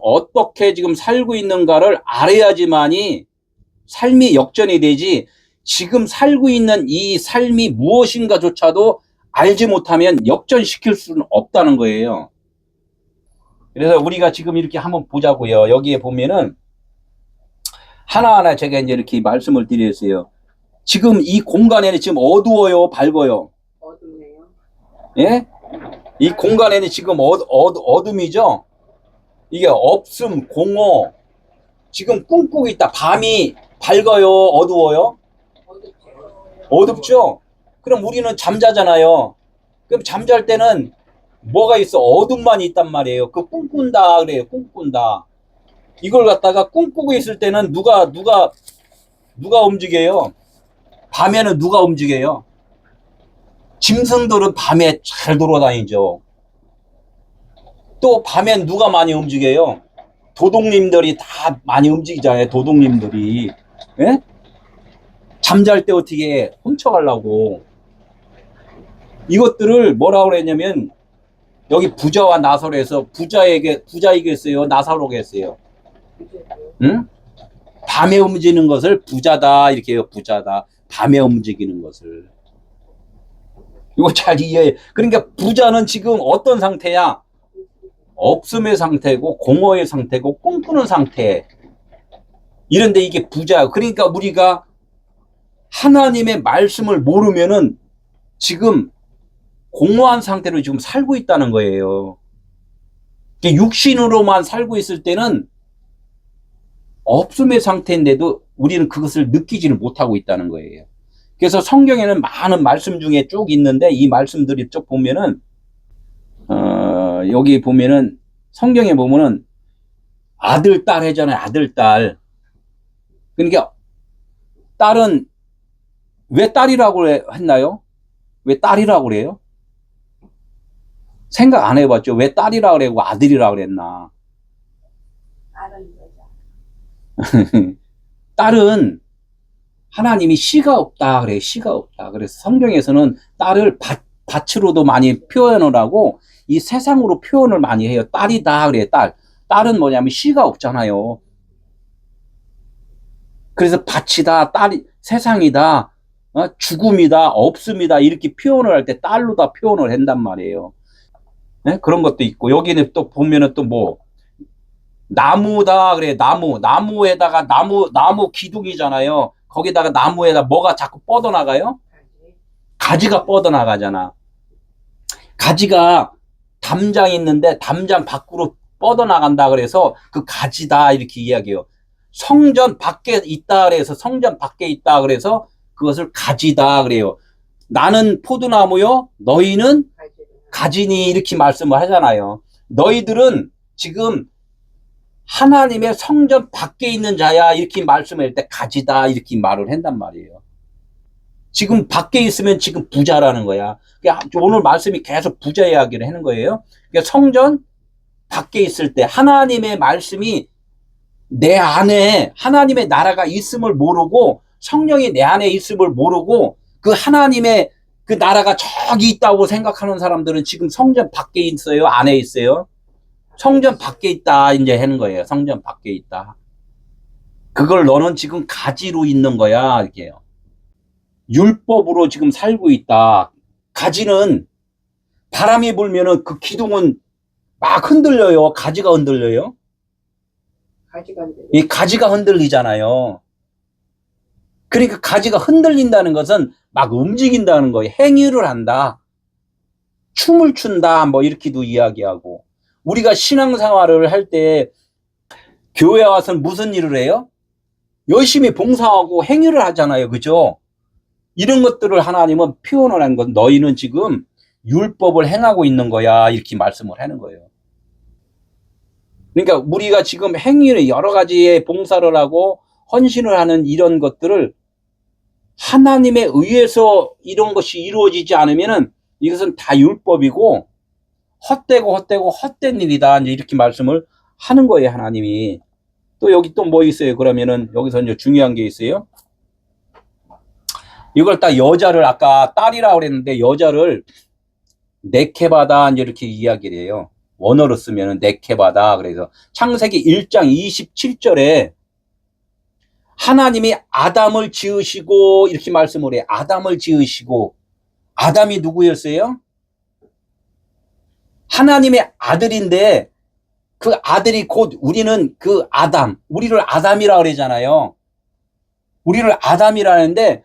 어떻게 지금 살고 있는가를 알아야지만이 삶이 역전이 되지, 지금 살고 있는 이 삶이 무엇인가조차도 알지 못하면 역전시킬 수는 없다는 거예요. 그래서 우리가 지금 이렇게 한번 보자고요. 여기에 보면은 하나하나 제가 이제 이렇게 말씀을 드렸어요. 지금 이 공간에는 지금 어두워요, 밝아요? 어둡네요. 예? 이 공간에는 지금 어둠이죠? 이게 없음, 공허. 지금 꿈꾸고 있다. 밤이 밝아요, 어두워요? 어둡죠? 그럼 우리는 잠자잖아요. 그럼 잠잘 때는 뭐가 있어? 어둠만 있단 말이에요. 그 꿈꾼다 그래요. 꿈꾼다. 이걸 갖다가 꿈꾸고 있을 때는 누가 움직여요? 밤에는 누가 움직여요? 짐승들은 밤에 잘 돌아다니죠. 또 밤엔 누가 많이 움직여요? 도둑님들이 다 많이 움직이잖아요. 도둑님들이. 예? 잠잘 때 어떻게 훔쳐가려고. 이것들을 뭐라고 그랬냐면, 여기 부자와 나사로에서 부자이겠어요? 나사로겠어요? 응? 밤에 움직이는 것을 부자다 이렇게 해요. 부자다. 밤에 움직이는 것을. 이거 잘 이해해. 그러니까 부자는 지금 어떤 상태야? 없음의 상태고 공허의 상태고 꿈꾸는 상태. 이런데 이게 부자야. 그러니까 우리가 하나님의 말씀을 모르면은 지금 공허한 상태로 지금 살고 있다는 거예요. 육신으로만 살고 있을 때는 없음의 상태인데도 우리는 그것을 느끼지를 못하고 있다는 거예요. 그래서 성경에는 많은 말씀 중에 쭉 있는데, 이 말씀들이 쭉 보면은 여기 보면은 성경에 보면은 아들 딸 하잖아요. 아들 딸. 그러니까 딸은 왜 딸이라고 했나요? 왜 딸이라고 그래요? 생각 안 해봤죠? 왜 딸이라고 그래고 아들이라고 그랬나? 딸은 하나님이 씨가 없다 그래. 씨가 없다. 그래서 성경에서는 딸을 밭으로도 많이 표현을 하고 이 세상으로 표현을 많이 해요. 딸이다 그래. 딸은 뭐냐면 씨가 없잖아요. 그래서 밭이다, 딸이 세상이다, 죽음이다, 없음이다 이렇게 표현을 할 때 딸로 다 표현을 한단 말이에요. 네? 그런 것도 있고, 여기는 또 보면은 또 뭐 나무다 그래. 나무에다가 나무 기둥이잖아요. 거기다가 나무에다 뭐가 자꾸 뻗어나가요? 가지가 뻗어나가잖아. 가지가 담장 있는데 담장 밖으로 뻗어나간다 그래서 그 가지다 이렇게 이야기해요. 성전 밖에 있다 그래서 성전 밖에 있다 그래서 그것을 가지다 그래요. 나는 포도나무요, 너희는 가지니 이렇게 말씀을 하잖아요. 너희들은 지금 하나님의 성전 밖에 있는 자야 이렇게 말씀을 할 때 가지다 이렇게 말을 한단 말이에요. 지금 밖에 있으면 지금 부자라는 거야. 오늘 말씀이 계속 부자 이야기를 하는 거예요. 그러니까 성전 밖에 있을 때 하나님의 말씀이 내 안에 하나님의 나라가 있음을 모르고, 성령이 내 안에 있음을 모르고 그 하나님의 그 나라가 저기 있다고 생각하는 사람들은 지금 성전 밖에 있어요? 안에 있어요? 성전 밖에 있다 이제 하는 거예요. 성전 밖에 있다. 그걸 너는 지금 가지로 있는 거야 이렇게요. 율법으로 지금 살고 있다. 가지는 바람이 불면은 그 기둥은 막 흔들려요. 가지가 흔들려요. 이 가지가 흔들리잖아요. 그러니까 가지가 흔들린다는 것은 막 움직인다는 거예요. 행위를 한다. 춤을 춘다. 뭐 이렇게도 이야기하고. 우리가 신앙생활을 할 때 교회 와서는 무슨 일을 해요? 열심히 봉사하고 행위를 하잖아요. 그죠? 이런 것들을 하나님은 표현을 한 건 너희는 지금 율법을 행하고 있는 거야. 이렇게 말씀을 하는 거예요. 그러니까 우리가 지금 행위를 여러 가지의 봉사를 하고 헌신을 하는 이런 것들을 하나님에 의해서 이런 것이 이루어지지 않으면은 이것은 다 율법이고 헛되고 헛된 일이다. 이제 이렇게 말씀을 하는 거예요, 하나님이. 또 여기 또 뭐 있어요? 그러면은 여기서 이제 중요한 게 있어요. 이걸 딱 여자를 아까 딸이라고 그랬는데 여자를 네케바다 이제 이렇게 이야기를 해요. 원어로 쓰면은 네케바다. 그래서 창세기 1장 27절에 하나님이 아담을 지으시고 이렇게 말씀을 해요. 아담을 지으시고. 아담이 누구였어요? 하나님의 아들인데 그 아들이 곧 우리는 그 아담, 우리를 아담이라 그러잖아요. 우리를 아담이라 하는데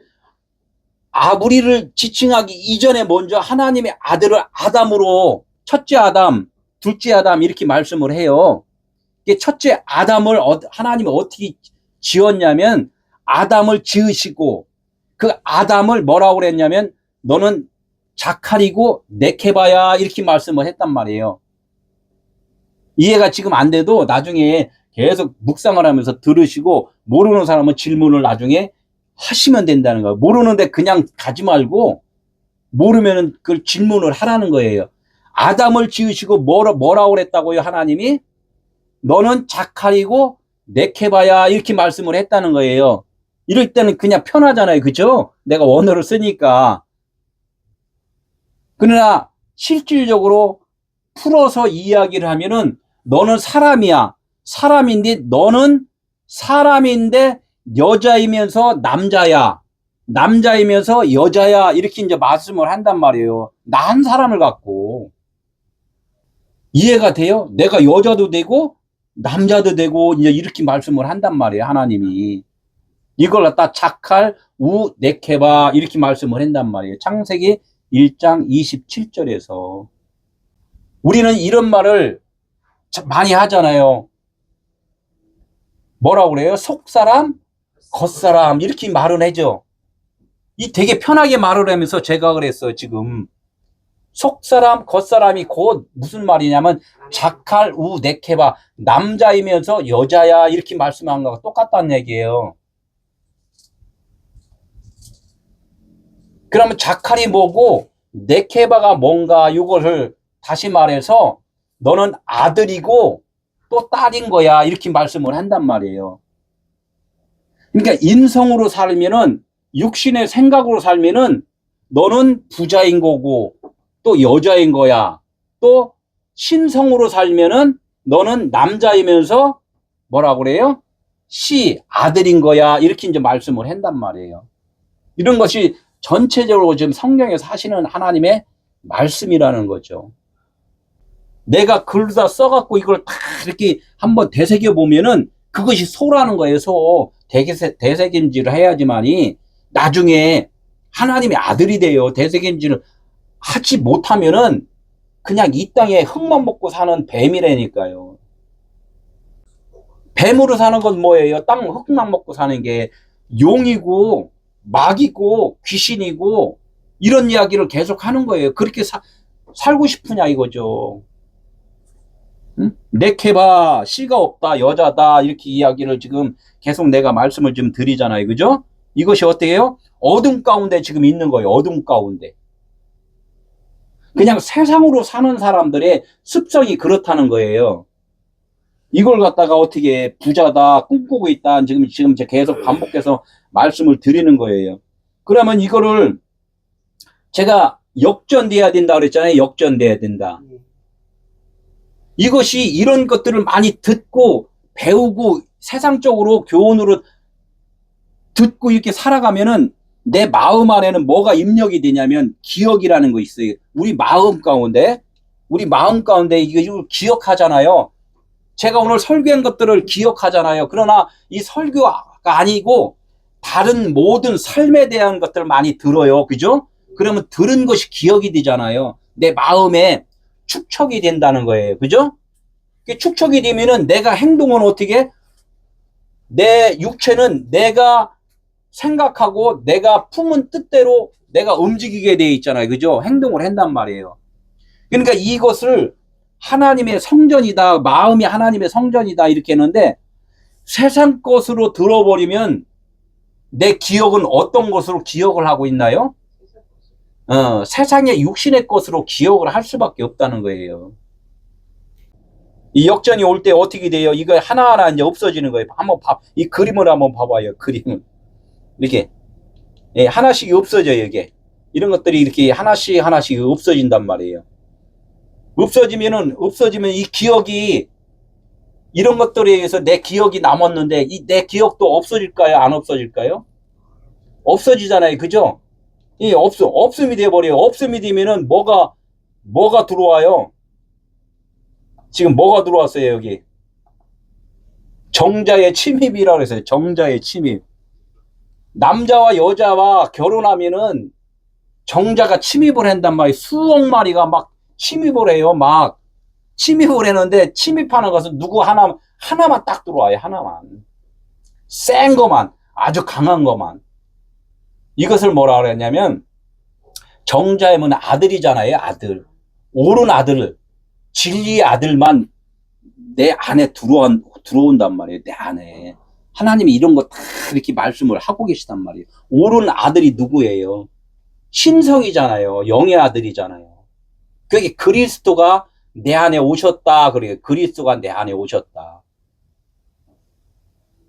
우리를 지칭하기 이전에 먼저 하나님의 아들을 아담으로 첫째 아담, 둘째 아담 이렇게 말씀을 해요. 첫째 아담을 하나님이 어떻게 지었냐면 아담을 지으시고 그 아담을 뭐라고 그랬냐면 너는 자칼이고 네케바야 이렇게 말씀을 했단 말이에요. 이해가 지금 안 돼도 나중에 계속 묵상을 하면서 들으시고 모르는 사람은 질문을 나중에 하시면 된다는 거예요. 모르는데 그냥 가지 말고 모르면은 그 질문을 하라는 거예요. 아담을 지으시고 뭐라고 그랬다고요? 하나님이 너는 자칼이고 네케바야 이렇게 말씀을 했다는 거예요. 이럴 때는 그냥 편하잖아요. 그죠? 내가 원어를 쓰니까. 그러나 실질적으로 풀어서 이야기를 하면은 너는 사람이야. 사람인데 너는 사람인데 여자이면서 남자야. 남자이면서 여자야. 이렇게 이제 말씀을 한단 말이에요. 나 한 사람을 갖고. 이해가 돼요? 내가 여자도 되고 남자도 되고 이제 이렇게 말씀을 한단 말이에요. 하나님이. 이걸 갖다 자칼 우 네케바 이렇게 말씀을 한단 말이에요. 창세기 1장 27절에서. 우리는 이런 말을 많이 하잖아요. 뭐라고 그래요? 속사람, 겉사람 이렇게 말을 하죠. 이 되게 편하게 말을 하면서 제가 그랬어요. 지금 속사람, 겉사람이 곧 무슨 말이냐면 자칼 우 네케바 남자이면서 여자야 이렇게 말씀한 거가 똑같다는 얘기예요. 그러면 자칼이 뭐고 네케바가 뭔가 이것을 다시 말해서 너는 아들이고 또 딸인 거야 이렇게 말씀을 한단 말이에요. 그러니까 인성으로 살면은 육신의 생각으로 살면은 너는 부자인 거고 또 여자인 거야. 또 신성으로 살면은 너는 남자이면서 뭐라고 그래요? 아들인 거야 이렇게 이제 말씀을 한단 말이에요. 이런 것이 전체적으로 지금 성경에서 하시는 하나님의 말씀이라는 거죠. 내가 글다 써갖고 이걸 다 이렇게 한번 되새겨 보면은 그것이 소라는 거예요. 소. 되새김질을 해야지만이 나중에 하나님의 아들이 돼요. 되새김질을 하지 못하면은 그냥 이 땅에 흙만 먹고 사는 뱀이라니까요. 뱀으로 사는 건 뭐예요? 땅 흙만 먹고 사는 게 용이고 막이고 귀신이고 이런 이야기를 계속 하는 거예요. 그렇게 살고 싶으냐 이거죠. 응? 네케바 씨가 없다 여자다 이렇게 이야기를 지금 계속 내가 말씀을 좀 드리잖아요. 그죠? 이것이 어떻게 해요? 어둠 가운데 지금 있는 거예요. 어둠 가운데. 그냥 세상으로 사는 사람들의 습성이 그렇다는 거예요. 이걸 갖다가 어떻게 부자다 꿈꾸고 있다 지금 계속 반복해서 말씀을 드리는 거예요. 그러면 이거를 제가 역전돼야 된다 그랬잖아요. 역전돼야 된다. 이것이 이런 것들을 많이 듣고 배우고 세상적으로 교훈으로 듣고 이렇게 살아가면은 내 마음 안에는 뭐가 입력이 되냐면 기억이라는 거 있어요. 우리 마음 가운데 이걸 기억하잖아요. 제가 오늘 설교한 것들을 기억하잖아요. 그러나 이 설교가 아니고 다른 모든 삶에 대한 것들을 많이 들어요. 그죠? 그러면 들은 것이 기억이 되잖아요. 내 마음에 축적이 된다는 거예요. 그죠? 축적이 되면은 내가 행동은 어떻게? 내 육체는 내가 생각하고 내가 품은 뜻대로 내가 움직이게 돼 있잖아요. 그죠? 행동을 한단 말이에요. 그러니까 이것을 하나님의 성전이다. 마음이 하나님의 성전이다. 이렇게 했는데 세상 것으로 들어버리면 내 기억은 어떤 것으로 기억을 하고 있나요? 세상의 육신의 것으로 기억을 할 수밖에 없다는 거예요. 이 역전이 올 때 어떻게 돼요? 이거 하나하나 이제 없어지는 거예요. 이 그림을 한번 봐봐요. 그림을. 이렇게. 예, 하나씩 없어져요, 이게. 이런 것들이 이렇게 하나씩 없어진단 말이에요. 없어지면 이 기억이, 이런 것들에 의해서 내 기억이 남았는데, 내 기억도 없어질까요? 안 없어질까요? 없어지잖아요. 그죠? 없음이 돼버려요. 없음이 되면은 뭐가 들어와요? 지금 뭐가 들어왔어요, 여기? 정자의 침입이라고 했어요. 정자의 침입. 남자와 여자와 결혼하면은 정자가 침입을 한단 말이에요. 수억 마리가 막 침입을 해요. 막 침입을 했는데, 침입하는 것은 누구 하나만 딱 들어와요. 하나만. 센 거만, 아주 강한 거만. 이것을 뭐라 그랬냐면, 정자이면 아들이잖아요. 아들. 옳은 아들, 진리의 아들만 내 안에 들어온단 말이에요. 내 안에. 하나님이 이런 거 다 이렇게 말씀을 하고 계시단 말이에요. 옳은 아들이 누구예요? 신성이잖아요. 영의 아들이잖아요. 그게 그리스도가 내 안에 오셨다. 그래요. 그리스도가 내 안에 오셨다.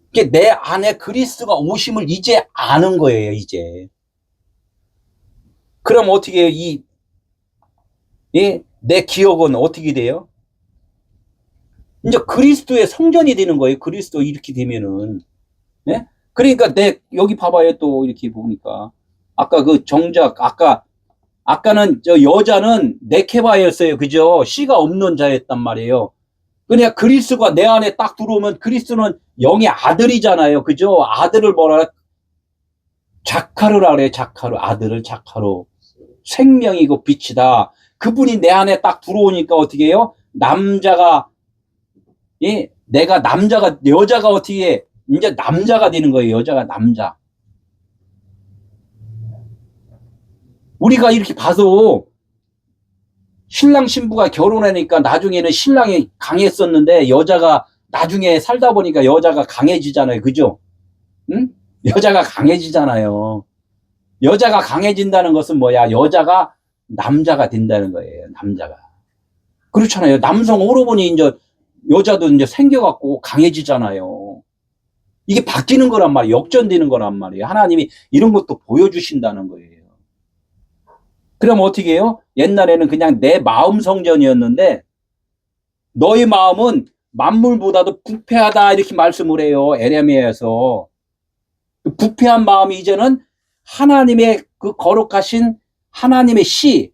그게 내 안에 그리스도가 오심을 이제 아는 거예요. 이제. 그럼 어떻게 내 기억은 어떻게 돼요? 이제 그리스도의 성전이 되는 거예요. 그리스도 이렇게 되면은. 예? 그러니까 여기 봐봐요. 또 이렇게 보니까. 아까 그 정작, 아까는 저 여자는 네케바였어요. 그죠? 씨가 없는 자였단 말이에요. 그러니까 그리스도가 내 안에 딱 들어오면, 그리스도는 영의 아들이잖아요. 그죠? 아들을 자카르라 그래요. 자카르. 아들을 자카르. 생명이고 빛이다. 그분이 내 안에 딱 들어오니까 어떻게 해요? 여자가 어떻게 해? 이제 남자가 되는 거예요. 여자가 남자. 우리가 이렇게 봐서 신랑 신부가 결혼하니까 나중에는 신랑이 강했었는데, 여자가 나중에 살다 보니까 여자가 강해지잖아요. 그죠? 응? 여자가 강해지잖아요. 여자가 강해진다는 것은 뭐야? 여자가 남자가 된다는 거예요. 남자가. 그렇잖아요. 남성 호르몬이 이제, 여자도 이제 생겨갖고 강해지잖아요. 이게 바뀌는 거란 말이에요. 역전되는 거란 말이에요. 하나님이 이런 것도 보여주신다는 거예요. 그럼 어떻게 해요? 옛날에는 그냥 내 마음 성전이었는데, 너희 마음은 만물보다도 부패하다. 이렇게 말씀을 해요. 에레미야에서. 부패한 마음이 이제는 하나님의 그 거룩하신 하나님의 씨,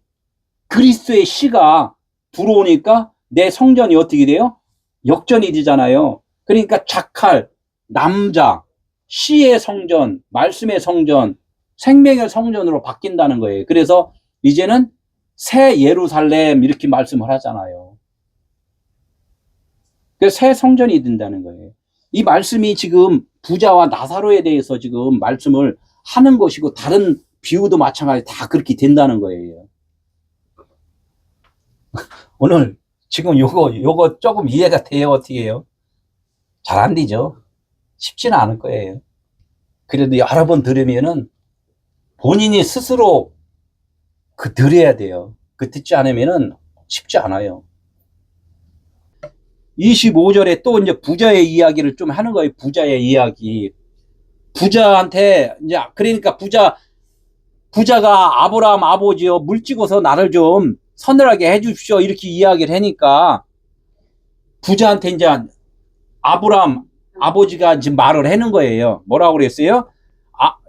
그리스도의 씨가 들어오니까 내 성전이 어떻게 돼요? 역전이 되잖아요. 그러니까 자칼, 남자, 씨의 성전, 말씀의 성전, 생명의 성전으로 바뀐다는 거예요. 그래서 이제는 새 예루살렘 이렇게 말씀을 하잖아요. 그래서 새 성전이 된다는 거예요. 이 말씀이 지금 부자와 나사로에 대해서 지금 말씀을 하는 것이고, 다른 비유도 마찬가지 다 그렇게 된다는 거예요. 오늘 지금 요거 조금 이해가 돼요? 어떻게 해요? 잘 안 되죠? 쉽지는 않을 거예요. 그래도 여러 번 들으면은 본인이 스스로 들어야 돼요. 듣지 않으면은 쉽지 않아요. 25절에 또 이제 부자의 이야기를 좀 하는 거예요. 부자의 이야기. 부자한테, 이제, 그러니까 부자가 아브라함 아버지요, 물 찍어서 나를 좀 서늘하게 해주십시오. 이렇게 이야기를 하니까, 부자한테 이제 아브라함 아버지가 지금 말을 하는 거예요. 뭐라고 그랬어요?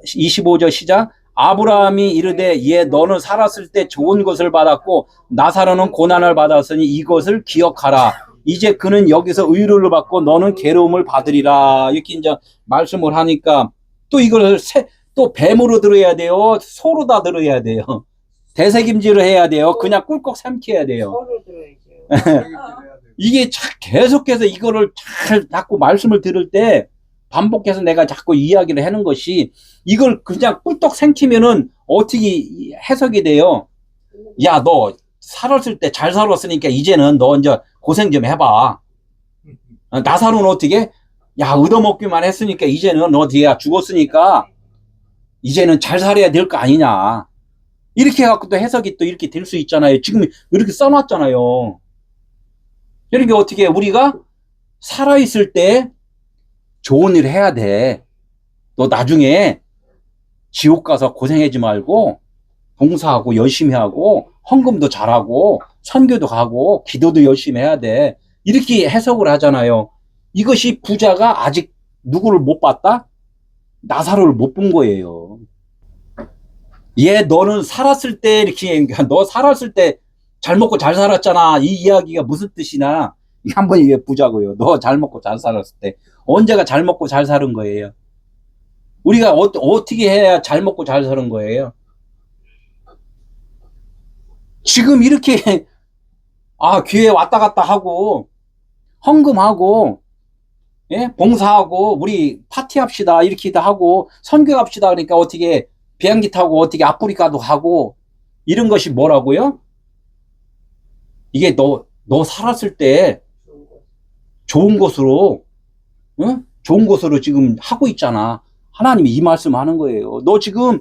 25절 시작. 아브라함이 이르되, 너는 살았을 때 좋은 것을 받았고 나사로는 고난을 받았으니 이것을 기억하라. 이제 그는 여기서 의로를 받고 너는 괴로움을 받으리라. 이렇게 이제 말씀을 하니까, 또 이걸 또 뱀으로 들어야 돼요? 소로 다 들어야 돼요? 대세김질을 해야 돼요? 그냥 꿀꺽 삼켜야 돼요? 소로 들어야죠. 이게 계속해서 이거를 잘 자꾸 말씀을 들을 때 반복해서 내가 자꾸 이야기를 하는 것이, 이걸 그냥 꿀떡 삼키면은 어떻게 해석이 돼요? 야, 너 살았을 때 잘 살았으니까 이제는 너 이제 고생 좀 해봐. 나사로는 어떻게? 야, 얻어먹기만 했으니까 이제는 너 뒤에 죽었으니까 이제는 잘 살아야 될 거 아니냐. 이렇게 해갖고 또 해석이 또 이렇게 될 수 있잖아요. 지금 이렇게 써놨잖아요. 그러니까 어떻게 우리가 살아있을 때 좋은 일 해야 돼. 너 나중에 지옥 가서 고생하지 말고 봉사하고 열심히 하고 헌금도 잘하고 선교도 가고 기도도 열심히 해야 돼. 이렇게 해석을 하잖아요. 이것이 부자가 아직 누구를 못 봤다? 나사로를 못 본 거예요. 얘 너는 살았을 때 이렇게 너 살았을 때 잘 먹고 잘 살았잖아. 이 이야기가 무슨 뜻이나 한번 이게 보자고요. 너 잘 먹고 잘 살았을 때 언제가 잘 먹고 잘 사는 거예요? 우리가 어떻게 해야 잘 먹고 잘 사는 거예요? 지금 이렇게 교회 왔다 갔다 하고 헌금하고 예? 봉사하고 우리 파티합시다 이렇게 하고 선교합시다 그러니까 어떻게 비행기 타고 어떻게 아프리카도 가고 이런 것이 뭐라고요? 이게 너 살았을 때 좋은 것으로 응? 좋은 것으로 지금 하고 있잖아. 하나님이 이 말씀 하는 거예요. 너 지금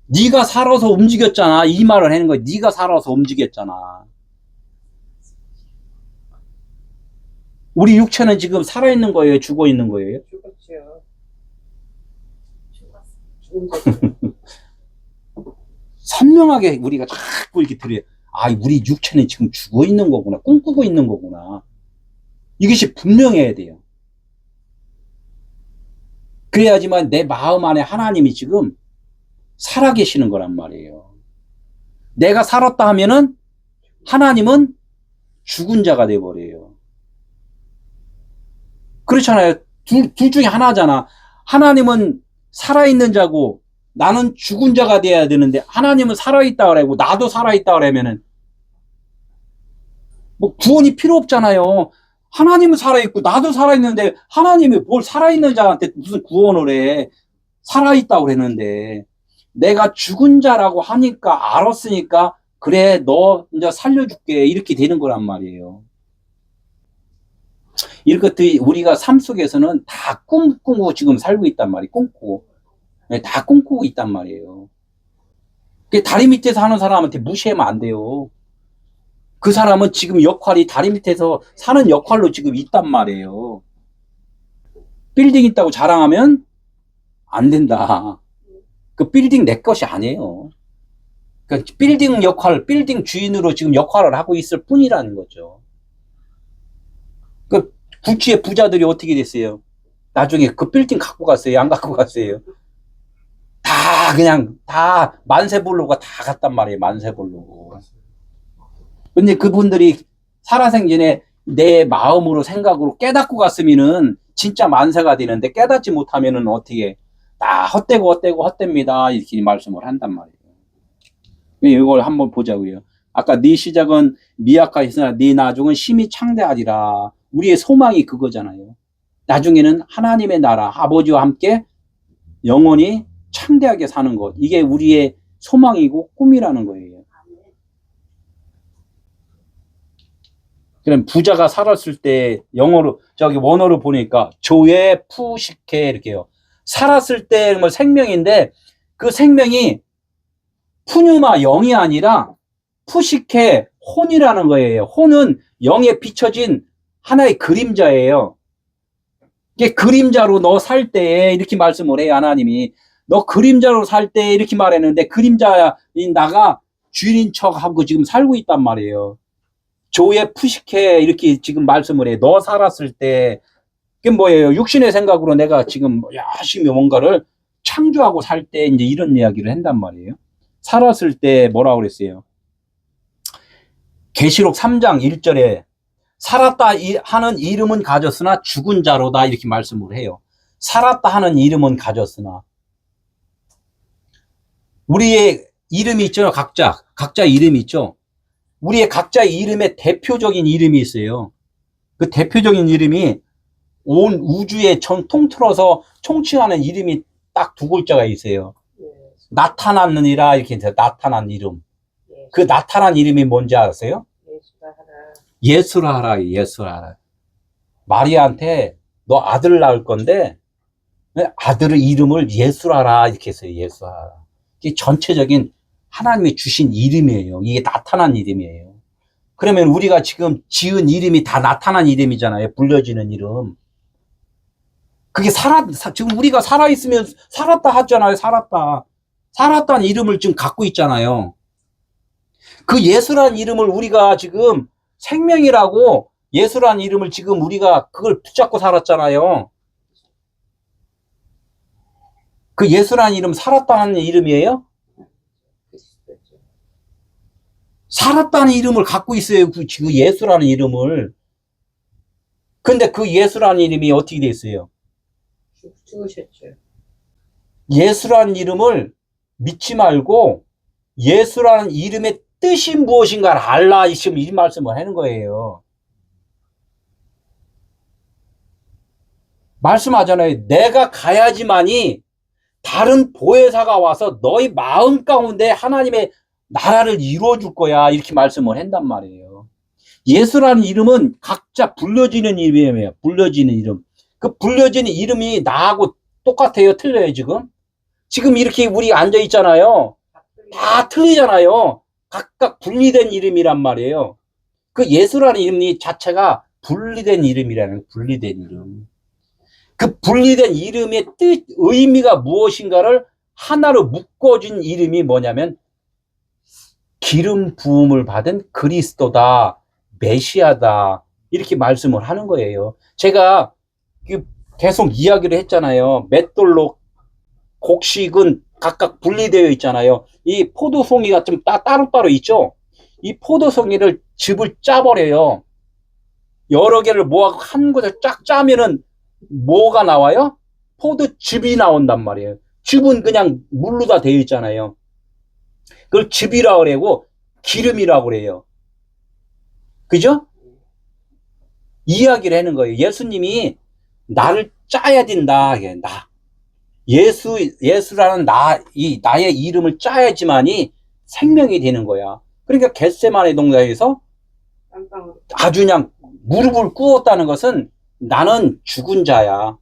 네가 살아서 움직였잖아. 이 말을 하는 거야. 네가 살아서 움직였잖아. 우리 육체는 지금 살아있는 거예요? 죽어 있는 거예요? 죽었죠. 죽은 거죠. 선명하게 우리가 자꾸 이렇게 들어요. 우리 육체는 지금 죽어 있는 거구나. 꿈꾸고 있는 거구나. 이것이 분명해야 돼요. 그래야지만 내 마음 안에 하나님이 지금 살아계시는 거란 말이에요. 내가 살았다 하면은 하나님은 죽은 자가 돼버려요. 그렇잖아요. 둘 중에 하나잖아. 하나님은 살아있는 자고 나는 죽은 자가 돼야 되는데 하나님은 살아있다 그러고 나도 살아있다 그러면은 뭐 구원이 필요 없잖아요. 하나님은 살아있고 나도 살아있는데 하나님이 뭘 살아있는 자한테 무슨 구원을 해. 살아있다고 그랬는데 내가 죽은 자라고 하니까 알았으니까 그래 너 이제 살려줄게 이렇게 되는 거란 말이에요. 이렇게 우리가 삶 속에서는 다 꿈꾸고 지금 살고 있단 말이에요. 꿈꾸고. 다 꿈꾸고 있단 말이에요. 다리 밑에서 하는 사람한테 무시하면 안 돼요. 그 사람은 지금 역할이 다리 밑에서 사는 역할로 지금 있단 말이에요. 빌딩 있다고 자랑하면 안 된다. 그 빌딩 내 것이 아니에요. 그 빌딩 역할, 빌딩 주인으로 지금 역할을 하고 있을 뿐이라는 거죠. 그 구치의 부자들이 어떻게 됐어요? 나중에 그 빌딩 갖고 갔어요? 안 갖고 갔어요? 다 만세볼로가 다 갔단 말이에요. 만세볼로. 근데 그분들이 살아생전에 내 마음으로 생각으로 깨닫고 갔으면은 진짜 만세가 되는데 깨닫지 못하면은 어떻게 다 헛됩니다. 이렇게 말씀을 한단 말이에요. 이걸 한번 보자고요. 아까 네 시작은 미약하였으나 네 나중은 심히 창대하리라. 우리의 소망이 그거잖아요. 나중에는 하나님의 나라 아버지와 함께 영원히 창대하게 사는 것. 이게 우리의 소망이고 꿈이라는 거예요. 그럼 부자가 살았을 때 영어로 원어로 보니까 조에 푸시케 이렇게요. 살았을 때 뭐 생명인데 그 생명이 푸뉴마 영이 아니라 푸시케 혼이라는 거예요. 혼은 영에 비춰진 하나의 그림자예요. 이게 그림자로 너 살 때 이렇게 말씀을 해요. 하나님이 너 그림자로 살 때 이렇게 말했는데 그림자인 나가 주인인 척하고 지금 살고 있단 말이에요. 조에 푸시케 이렇게 지금 말씀을 해. 너 살았을 때 그게 뭐예요? 육신의 생각으로 내가 지금 열심히 뭔가를 창조하고 살 때 이제 이런 이야기를 한단 말이에요. 살았을 때 뭐라고 그랬어요? 계시록 3장 1절에 살았다 하는 이름은 가졌으나 죽은 자로다 이렇게 말씀을 해요. 살았다 하는 이름은 가졌으나 우리의 이름이 있죠. 각자 이름이 있죠. 우리의 각자의 이름에 대표적인 이름이 있어요. 그 대표적인 이름이 온 우주에 통틀어서 총칭하는 이름이 딱 두 글자가 있어요. 나타났느니라 이렇게 해서 나타난 이름. 그 나타난 이름이 뭔지 아세요? 예수라 하라. 예수라 하라. 마리아한테 너 아들 낳을 건데 아들의 이름을 예수라라 이렇게 했어요. 예수라라. 이게 전체적인 하나님이 주신 이름이에요. 이게 나타난 이름이에요. 그러면 우리가 지금 지은 이름이 다 나타난 이름이잖아요. 불려지는 이름. 그게 지금 우리가 살아있으면 살았다 하잖아요. 살았다는 이름을 지금 갖고 있잖아요. 그 예수란 이름을 우리가 지금 생명이라고 예수란 이름을 지금 우리가 그걸 붙잡고 살았잖아요. 그 예수란 이름 살았다는 이름이에요? 그리스도죠. 살았다는 이름을 갖고 있어요. 그 지금 예수라는 이름을. 근데 그 예수라는 이름이 어떻게 됐어요? 죽으셨죠. 예수라는 이름을 믿지 말고 예수라는 이름의 뜻이 무엇인가를 알라. 지금 이 말씀을 하는 거예요. 말씀하잖아요. 내가 가야지만이 다른 보혜사가 와서 너희 마음 가운데 하나님의 나라를 이루어줄 거야. 이렇게 말씀을 한단 말이에요. 예수라는 이름은 각자 불려지는 이름이에요. 불려지는 이름. 그 불려지는 이름이 나하고 똑같아요? 틀려요, 지금? 지금 이렇게 우리 앉아 있잖아요. 다 틀리잖아요. 각각 분리된 이름이란 말이에요. 그 예수라는 이름 자체가 분리된 이름이라는, 분리된 이름. 그 분리된 이름의 뜻, 의미가 무엇인가를 하나로 묶어준 이름이 뭐냐면 기름 부음을 받은 그리스도다, 메시아다, 이렇게 말씀을 하는 거예요. 제가 계속 이야기를 했잖아요. 맷돌로 곡식은 각각 분리되어 있잖아요. 이 포도송이가 좀 따로따로 있죠. 이 포도송이를 즙을 짜버려요. 여러 개를 모아서 한 곳에 쫙 짜면은 뭐가 나와요? 포도즙이 나온단 말이에요. 즙은 그냥 물로 다 되어 있잖아요. 그걸 즙이라고 그러고 기름이라고 그래요. 그죠? 이야기를 하는 거예요. 예수님이 나를 짜야 된다. 나. 예수라는 나의 이름을 짜야지만이 생명이 되는 거야. 그러니까 겟세마네 동산에서 깜빵으로. 아주 그냥 무릎을 꿇었다는 것은 나는 죽은 자야.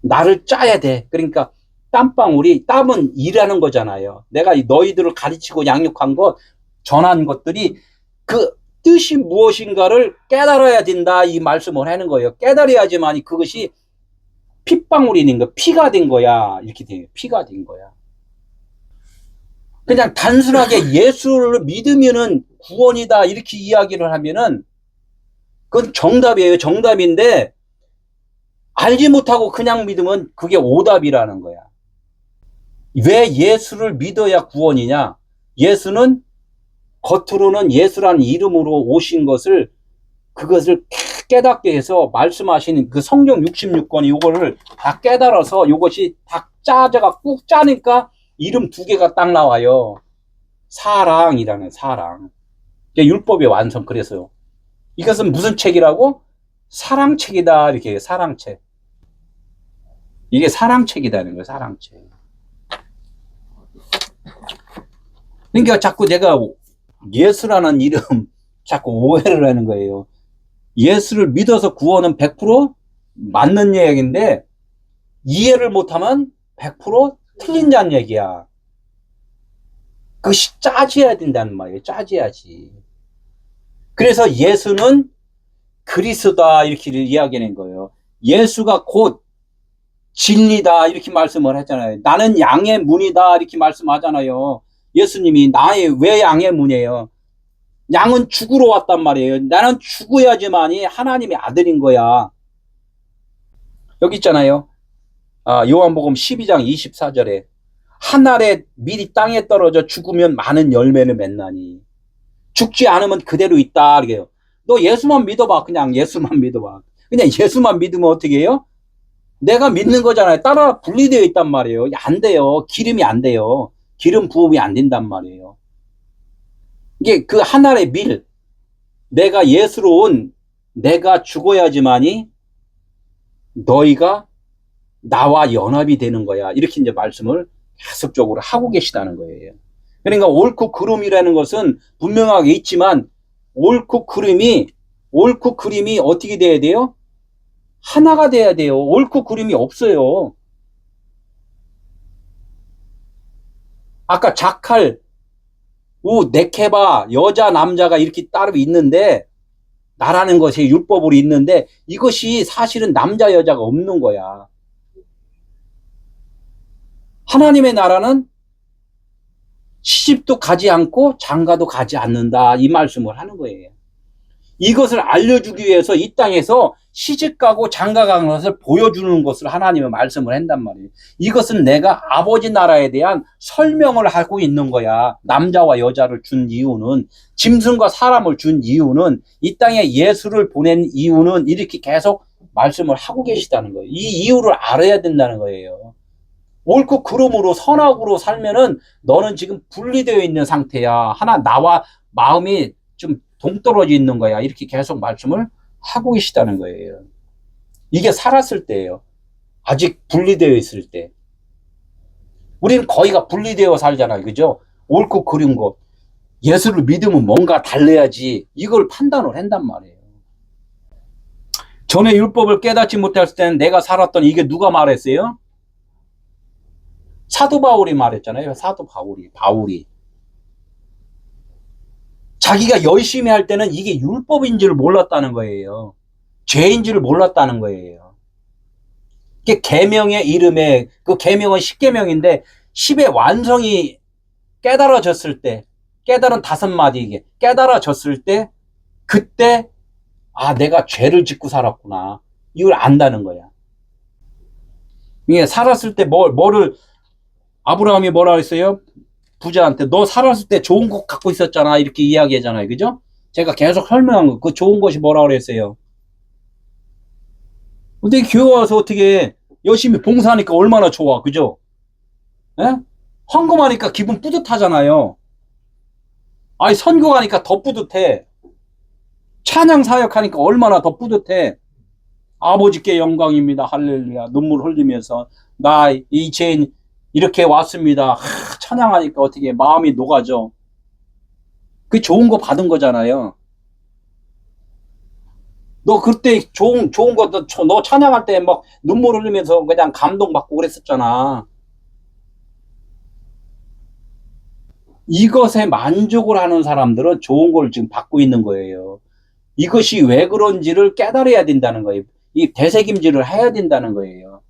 나를 짜야 돼. 그러니까 땀방울이, 땀은 일하는 거잖아요. 내가 너희들을 가르치고 양육한 것, 전한 것들이 그 뜻이 무엇인가를 깨달아야 된다. 이 말씀을 하는 거예요. 깨달아야지만 그것이 핏방울이 된 거, 피가 된 거야. 이렇게 돼요. 피가 된 거야. 그냥 단순하게 예수를 믿으면은 구원이다. 이렇게 이야기를 하면은 그건 정답이에요. 정답인데 알지 못하고 그냥 믿으면 그게 오답이라는 거야. 왜 예수를 믿어야 구원이냐? 예수는 겉으로는 예수라는 이름으로 오신 것을, 그것을 깨닫게 해서 말씀하시는 그 성경 66권이 요거를 다 깨달아서 요것이 다 짜져가 꾹 짜니까 이름 두 개가 딱 나와요. 사랑이라는, 사랑. 율법의 완성. 그래서요. 이것은 무슨 책이라고? 사랑책이다. 이렇게 해요. 사랑책. 이게 사랑책이라는 거예요. 사랑책. 그러니까 자꾸 내가 예수라는 이름 자꾸 오해를 하는 거예요. 예수를 믿어서 구원은 100% 맞는 이야기인데 이해를 못하면 100% 틀린다는 얘기야. 그것이 짜져야 된다는 말이에요. 짜져야지. 그래서 예수는 그리스도다 이렇게 이야기하는 거예요. 예수가 곧 진리다 이렇게 말씀을 했잖아요. 나는 양의 문이다 이렇게 말씀하잖아요. 예수님이 나의 왜 양의 문이에요? 양은 죽으러 왔단 말이에요. 나는 죽어야지만이 하나님의 아들인 거야. 여기 있잖아요. 요한복음 12장 24절에 한 알의 밀이 땅에 떨어져 죽으면 많은 열매를 맺나니 죽지 않으면 그대로 있다. 이래요. 너 예수만 믿어봐. 그냥 예수만 믿어봐. 그냥 예수만 믿으면 어떻게 해요? 내가 믿는 거잖아요. 따라 분리되어 있단 말이에요. 안 돼요. 기름이 안 돼요. 기름 부음이 안 된단 말이에요. 이게 그 한 알의 밀, 내가 예수로 온 내가 죽어야지만이 너희가 나와 연합이 되는 거야. 이렇게 이제 말씀을 계속적으로 하고 계시다는 거예요. 그러니까 옳고 그름이라는 것은 분명하게 있지만 옳고 그름이 어떻게 돼야 돼요? 하나가 돼야 돼요. 옳고 그름이 없어요. 아까 자칼, 네케바, 여자, 남자가 이렇게 따로 있는데 나라는 것이 율법으로 있는데 이것이 사실은 남자, 여자가 없는 거야. 하나님의 나라는 시집도 가지 않고 장가도 가지 않는다. 이 말씀을 하는 거예요. 이것을 알려주기 위해서 이 땅에서 시집 가고 장가 가는 것을 보여주는 것을 하나님은 말씀을 한단 말이에요. 이것은 내가 아버지 나라에 대한 설명을 하고 있는 거야. 남자와 여자를 준 이유는, 짐승과 사람을 준 이유는, 이 땅에 예수를 보낸 이유는, 이렇게 계속 말씀을 하고 계시다는 거예요. 이 이유를 알아야 된다는 거예요. 옳고 그름으로 선악으로 살면은 너는 지금 분리되어 있는 상태야. 하나 나와 마음이 좀 동떨어져 있는 거야. 이렇게 계속 말씀을 하고 계시다는 거예요. 이게 살았을 때예요. 아직 분리되어 있을 때. 우리는 거의가 분리되어 살잖아요. 그죠? 옳고 그른 것. 예수를 믿으면 뭔가 달라야지. 이걸 판단을 한단 말이에요. 전에 율법을 깨닫지 못했을 때는 내가 살았던, 이게 누가 말했어요? 사도 바울이 말했잖아요. 사도 바울이. 자기가 열심히 할 때는 이게 율법인지를 몰랐다는 거예요. 죄인지를 몰랐다는 거예요. 이게 계명의 이름에, 그 계명은 10계명인데 10의 완성이 깨달아졌을 때, 깨달은 5마디, 이게 깨달아졌을 때, 그때 아, 내가 죄를 짓고 살았구나. 이걸 안다는 거야. 이게 살았을 때 뭐를, 아브라함이 뭐라 했어요? 부자한테 너 살았을 때 좋은 것 갖고 있었잖아. 이렇게 이야기하잖아요. 그죠? 제가 계속 설명한 거. 그 좋은 것이 뭐라 그랬어요? 근데 교회 와서 어떻게 열심히 봉사하니까 얼마나 좋아. 그죠? 예? 헌금하니까 기분 뿌듯하잖아요. 아니, 선교하니까 더 뿌듯해. 찬양 사역하니까 얼마나 더 뿌듯해. 아버지께 영광입니다. 할렐루야. 눈물 흘리면서 나 이 죄인 이렇게 왔습니다. 찬양하니까 어떻게 마음이 녹아져. 그 좋은 거 받은 거잖아요. 너 그때 좋은 거, 너 찬양할 때 막 눈물 흘리면서 그냥 감동받고 그랬었잖아. 이것에 만족을 하는 사람들은 좋은 걸 지금 받고 있는 거예요. 이것이 왜 그런지를 깨달아야 된다는 거예요. 이 되새김질을 해야 된다는 거예요.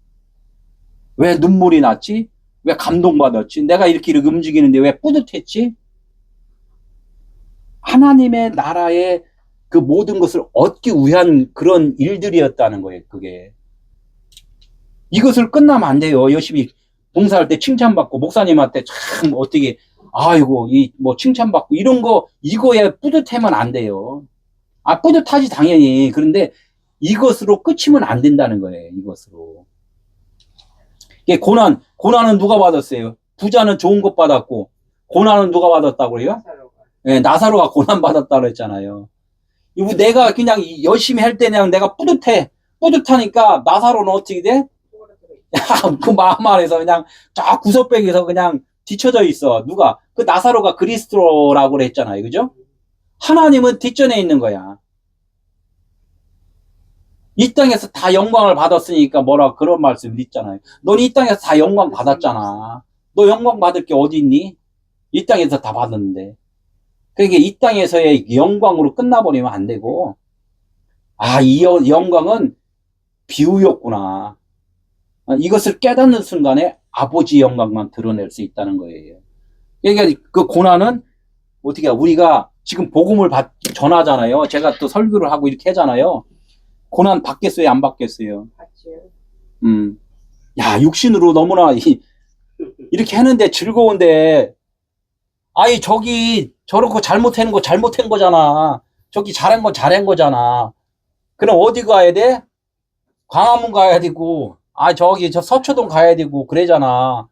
왜 눈물이 났지? 왜 감동받았지? 내가 이렇게 움직이는데 왜 뿌듯했지? 하나님의 나라의 그 모든 것을 얻기 위한 그런 일들이었다는 거예요, 그게. 이것을 끝나면 안 돼요. 열심히 봉사할 때 칭찬받고, 목사님한테 참 어떻게, 아이고, 뭐 칭찬받고, 이런 거, 이거에 뿌듯하면 안 돼요. 아, 뿌듯하지, 당연히. 그런데 이것으로 끝이면 안 된다는 거예요, 이것으로. 고난은 누가 받았어요? 부자는 좋은 것 받았고, 고난은 누가 받았다고 그래요? 네, 나사로가 고난 받았다고 그랬잖아요. 이거 내가 그냥 열심히 할 때 그냥 내가 뿌듯해. 뿌듯하니까 나사로는 어떻게 돼? 그 마음 안에서 그냥 저 구석백에서 그냥 뒤쳐져 있어. 누가? 그 나사로가 그리스도라고 그랬잖아요. 그죠? 하나님은 뒷전에 있는 거야. 이 땅에서 다 영광을 받았으니까 뭐라 그런 말씀 있잖아요. 넌 이 땅에서 다 영광 받았잖아. 너 영광 받을 게 어디 있니? 이 땅에서 다 받았는데. 그러니까 이 땅에서의 영광으로 끝나버리면 안 되고, 아, 이 영광은 비유였구나. 이것을 깨닫는 순간에 아버지 영광만 드러낼 수 있다는 거예요. 그러니까 그 고난은 어떻게 우리가 지금 복음을 전하잖아요. 제가 또 설교를 하고 이렇게 하잖아요. 고난 받겠어요? 안 받겠어요? 받지요. 야, 육신으로 너무나 이렇게 하는데 즐거운데, 아이, 저렇게 잘못한 거 잘못한 거잖아. 저기 잘한 거 잘한 거잖아. 그럼 어디 가야 돼? 광화문 가야 되고, 저 서초동 가야 되고, 그러잖아.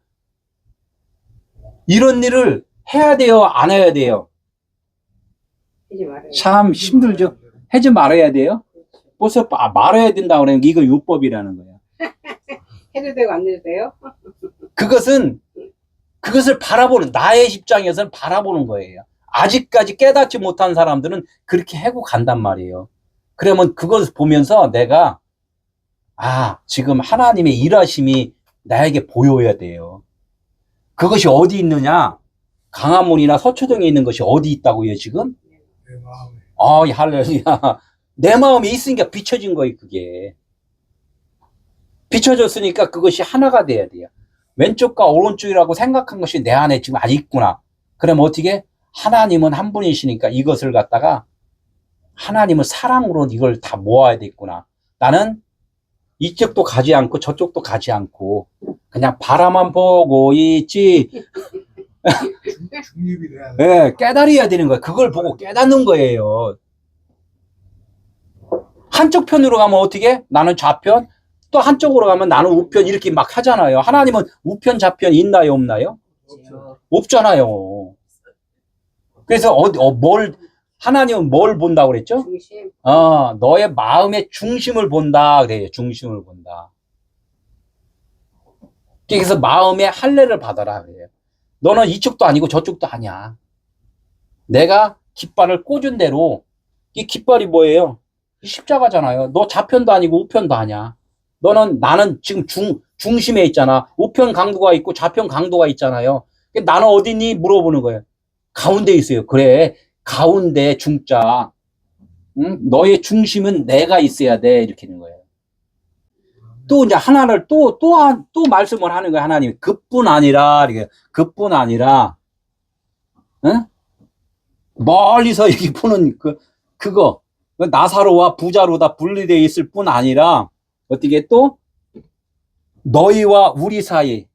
이런 일을 해야 돼요? 안 해야 돼요? 하지 말아요. 참 힘들죠? 하지 말아야 돼요? 벌써 말아야 된다 그러면 이거 율법이라는 거야. 해도 되고 안 해도 돼요? 그것을 바라보는, 나의 입장에서는 바라보는 거예요. 아직까지 깨닫지 못한 사람들은 그렇게 하고 간단 말이에요. 그러면 그것을 보면서 내가, 지금 하나님의 일하심이 나에게 보여야 돼요. 그것이 어디 있느냐? 강화문이나 서초동에 있는 것이 어디 있다고요, 지금? 내 마음에. 할렐루야. 내 마음에 있으니까 비춰진 거예요, 그게. 비춰졌으니까 그것이 하나가 돼야 돼요. 왼쪽과 오른쪽이라고 생각한 것이 내 안에 지금 아직 있구나. 그럼 어떻게? 하나님은 한 분이시니까 이것을 갖다가 하나님은 사랑으로 이걸 다 모아야 되겠구나. 나는 이쪽도 가지 않고 저쪽도 가지 않고 그냥 바라만 보고 있지. 중립이 돼야 돼. 네, 깨달아야 되는 거예요. 그걸 보고 깨닫는 거예요. 한쪽 편으로 가면 어떻게? 나는 좌편, 또 한쪽으로 가면 나는 우편 이렇게 막 하잖아요. 하나님은 우편 좌편 있나요, 없나요? 없죠. 없잖아요. 그래서 하나님은 뭘 본다고 그랬죠? 중심. 너의 마음의 중심을 본다 그래요. 중심을 본다. 그래서 마음의 할례를 받아라 그래요. 너는 이쪽도 아니고 저쪽도 아니야. 내가 깃발을 꽂은 대로, 이 깃발이 뭐예요? 십자가잖아요. 너 좌편도 아니고 우편도 아니야. 나는 지금 중심에 있잖아. 우편 강도가 있고 좌편 강도가 있잖아요. 나는 어디니? 물어보는 거예요. 가운데 있어요. 그래. 가운데 중자. 응? 너의 중심은 내가 있어야 돼. 이렇게 하는 거예요. 또 이제 하나를 또 말씀을 하는 거예요. 하나님이. 그뿐 아니라, 이렇게. 그뿐 아니라, 응? 멀리서 이렇게 보는 그거. 나사로와 부자로다 분리되어 있을 뿐 아니라, 어떻게 또? 너희와 우리 사이.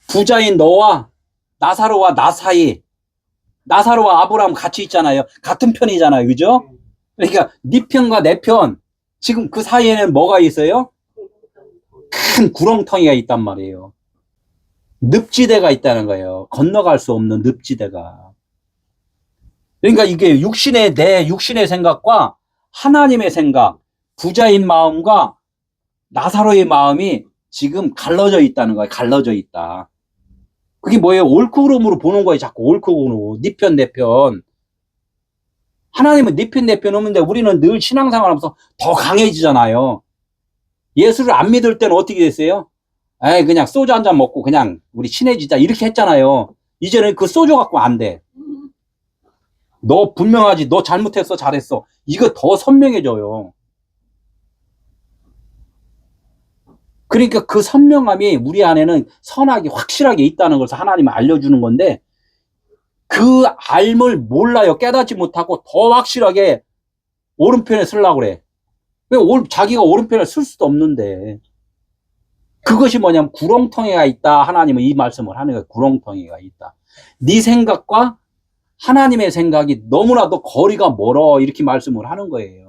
부자인 너와 나사로와 나 사이. 나사로와 아브라함 같이 있잖아요. 같은 편이잖아요. 그죠? 그러니까 네 편과 내 편. 지금 그 사이에는 뭐가 있어요? 큰 구렁텅이가 있단 말이에요. 늪지대가 있다는 거예요. 건너갈 수 없는 늪지대가. 그러니까 이게 내 육신의 생각과 하나님의 생각, 부자인 마음과 나사로의 마음이 지금 갈라져 있다는 거예요. 갈라져 있다. 그게 뭐예요? 옳고 그름으로 보는 거예요. 자꾸 옳고 그름으로. 네 편, 내 편. 하나님은 네 편, 내 편 없는데 우리는 늘 신앙생활 하면서 더 강해지잖아요. 예수를 안 믿을 때는 어떻게 됐어요? 그냥 소주 한 잔 먹고 그냥 우리 친해지자. 이렇게 했잖아요. 이제는 그 소주 갖고 안 돼. 너 분명하지. 너 잘못했어. 잘했어. 이거 더 선명해져요. 그러니까 그 선명함이 우리 안에는 선악이 확실하게 있다는 것을 하나님은 알려주는 건데 그 알을 몰라요. 깨닫지 못하고 더 확실하게 오른편에 쓰려고 그래. 왜 자기가 오른편에 쓸 수도 없는데 그것이 뭐냐면 구렁텅이가 있다. 하나님은 이 말씀을 하는 거예요. 구렁텅이가 있다. 네 생각과 하나님의 생각이 너무나도 거리가 멀어. 이렇게 말씀을 하는 거예요.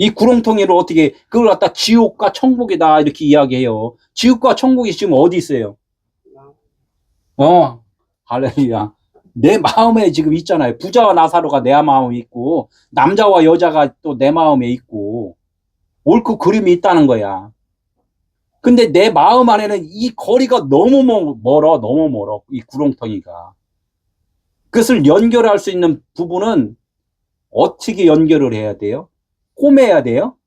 이 구렁텅이를 어떻게 그걸 갖다 지옥과 천국이다 이렇게 이야기해요. 지옥과 천국이 지금 어디 있어요? 할렐루야. 내 마음에 지금 있잖아요. 부자와 나사로가 내 마음에 있고 남자와 여자가 또 내 마음에 있고 옳고 그름이 있다는 거야. 근데 내 마음 안에는 이 거리가 너무 멀어. 너무 멀어. 이 구렁텅이가. 그것을 연결할 수 있는 부분은 어떻게 연결을 해야 돼요? 꼬매야 돼요?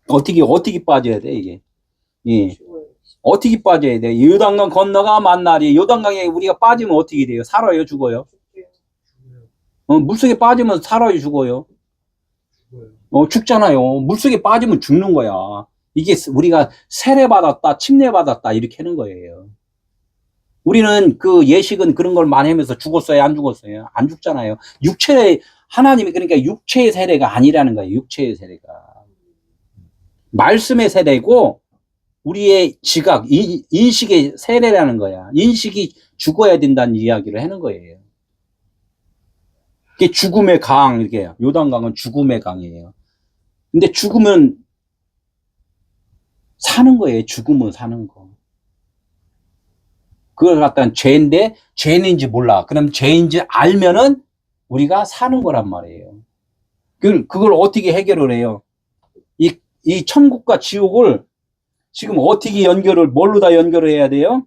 어떻게 빠져야 돼, 이게? 예. 어떻게 빠져야 돼? 요단강 건너가 만나리. 요단강에 우리가 빠지면 어떻게 돼요? 살아요, 죽어요? 물속에 빠지면 살아요, 죽어요? 죽잖아요. 물속에 빠지면 죽는 거야. 이게 우리가 세례받았다, 침례받았다, 이렇게 하는 거예요. 우리는 그 예식은 그런 걸 많이 하면서 죽었어요, 안 죽었어요? 안 죽잖아요. 하나님이 그러니까 육체의 세례가 아니라는 거예요. 육체의 세례가. 말씀의 세례고 우리의 지각, 인식의 세례라는 거야. 인식이 죽어야 된다는 이야기를 하는 거예요. 이게 죽음의 강, 이렇게. 요단강은 죽음의 강이에요. 근데 죽으면 사는 거예요. 죽으면 사는 거. 그걸 갖다가 죄인데 죄인인지 몰라. 그럼 죄인지 알면은 우리가 사는 거란 말이에요. 그걸 어떻게 해결을 해요? 이 천국과 지옥을 지금 어떻게 뭘로 다 연결을 해야 돼요?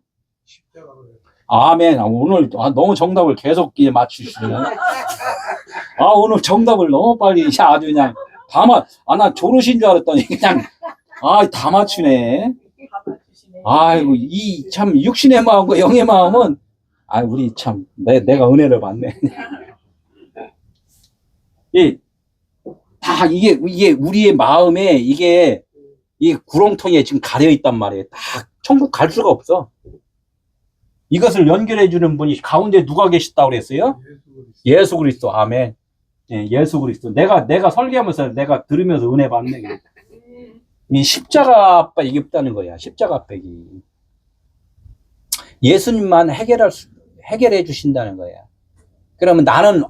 아멘. 오늘 너무 정답을 계속 맞추시네요. 오늘 정답을 너무 빨리 아주 그냥 나 조르신 줄 알았더니 그냥 다 맞추네. 아이고 이 참 육신의 마음과 영의 마음은 우리 참 내가 은혜를 받네. 이게 우리의 마음에 이게 이 구렁텅이에 지금 가려 있단 말이에요. 다 천국 갈 수가 없어. 이것을 연결해 주는 분이 가운데 누가 계시다고 그랬어요? 예수 그리스도. 아멘. 예, 예수 그리스도. 내가 설계하면서 내가 들으면서 은혜 받네. 이 십자가 이게 없다는 거야. 십자가 빼기. 예수님만 해결해 주신다는 거야. 그러면 나는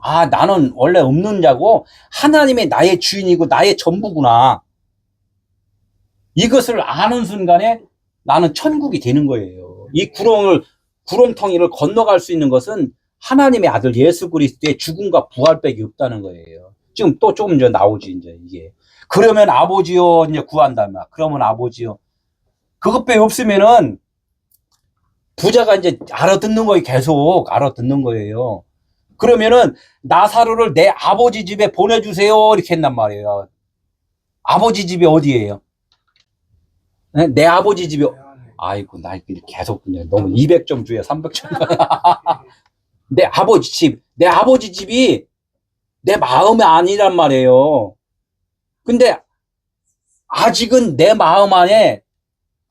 원래 없는 자고 하나님이 나의 주인이고 나의 전부구나. 이것을 아는 순간에 나는 천국이 되는 거예요. 이 구렁텅이를 건너갈 수 있는 것은 하나님의 아들 예수 그리스도의 죽음과 부활밖에 없다는 거예요. 지금 또 조금 전 나오지, 이제 이게. 그러면 아버지요, 이제 구한다면. 그러면 아버지요. 그것밖에 없으면은 부자가 이제 알아듣는 거예요. 계속 알아듣는 거예요. 그러면은 나사로를 내 아버지 집에 보내주세요. 이렇게 했단 말이에요. 아버지 집이 어디예요? 네? 내 아버지 집이, 아이고, 나 계속 그냥 너무 200점 주에 300점. 내 아버지 집이 내 마음이 아니란 말이에요. 근데 아직은 내 마음 안에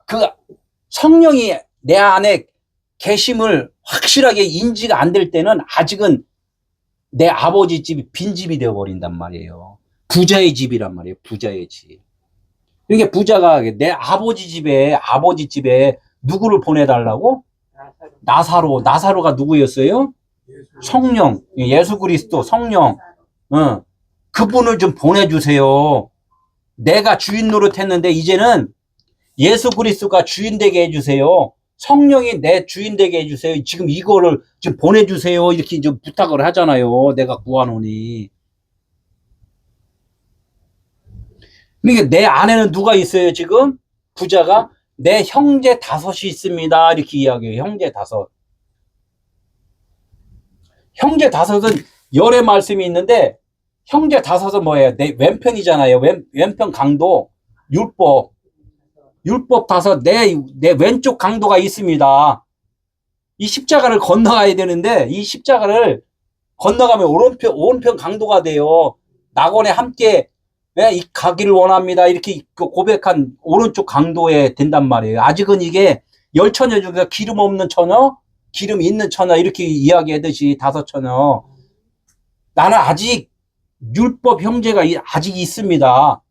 그 성령이 내 안에 계심을 확실하게 인지가 안 될 때는 아직은 내 아버지 집이 빈집이 되어버린단 말이에요. 부자의 집이란 말이에요. 부자의 집. 이게 부자가 내 아버지 집에 누구를 보내달라고? 나사로가 누구였어요? 성령, 예수 그리스도 성령. 그분을 좀 보내주세요. 내가 주인 노릇했는데 이제는 예수 그리스도가 주인 되게 해주세요. 성령이 내 주인 되게 해주세요. 지금 이거를 좀 보내주세요. 이렇게 좀 부탁을 하잖아요. 내가 구하노니. 그러니까 내 안에는 누가 있어요, 지금? 부자가? 내 형제 5이 있습니다. 이렇게 이야기해요. 형제 5. 형제 5은 열의 말씀이 있는데, 형제 5은 뭐예요? 내 왼편이잖아요. 왼편 강도, 율법 5, 내 왼쪽 강도가 있습니다. 이 십자가를 건너가야 되는데, 이 십자가를 건너가면 오른편 강도가 돼요. 낙원에 함께 이 가기를 원합니다. 이렇게 고백한 오른쪽 강도에 된단 말이에요. 아직은 이게 10처녀 중에서 기름 없는 처녀, 기름 있는 처녀 이렇게 이야기하듯이 5처녀. 나는 아직 율법 형제가 아직 있습니다.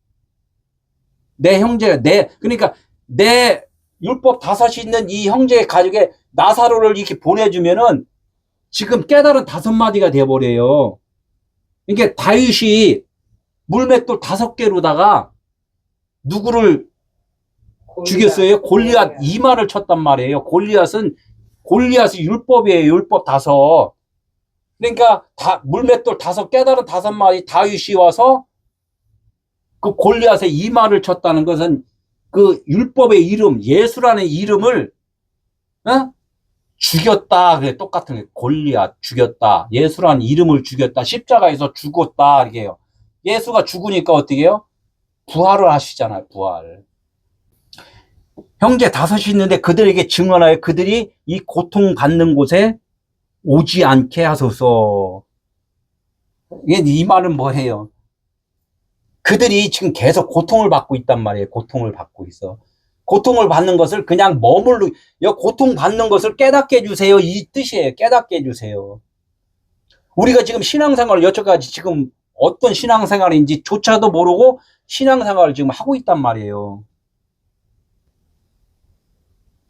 내 형제가 그러니까 내 율법 5이 있는 이 형제의 가족에 나사로를 이렇게 보내주면은 지금 깨달은 5마디가 돼버려요. 그러니까 다윗이 물맷돌 5개로다가 누구를 죽였어요? 골리앗 2마를 쳤단 말이에요. 골리앗이 율법이에요. 율법 5. 그러니까 물맷돌 5 깨달은 5마리 다윗이 와서 그 골리앗의 2마를 쳤다는 것은 그 율법의 이름, 예수라는 이름을 죽였다. 그게 똑같은 게 골리앗 죽였다. 예수라는 이름을 죽였다. 십자가에서 죽었다. 이게요. 예수가 죽으니까 어떻게 해요? 부활을 하시잖아요. 부활. 형제 5이 있는데 그들에게 증언하여 그들이 이 고통받는 곳에 오지 않게 하소서. 이 말은 뭐예요? 그들이 지금 계속 고통을 받고 있단 말이에요. 고통을 받고 있어. 고통을 받는 것을 그냥 고통받는 것을 깨닫게 해주세요. 이 뜻이에요. 깨닫게 해주세요. 우리가 지금 신앙생활을 여태까지 지금 어떤 신앙생활인지 조차도 모르고 신앙생활을 지금 하고 있단 말이에요.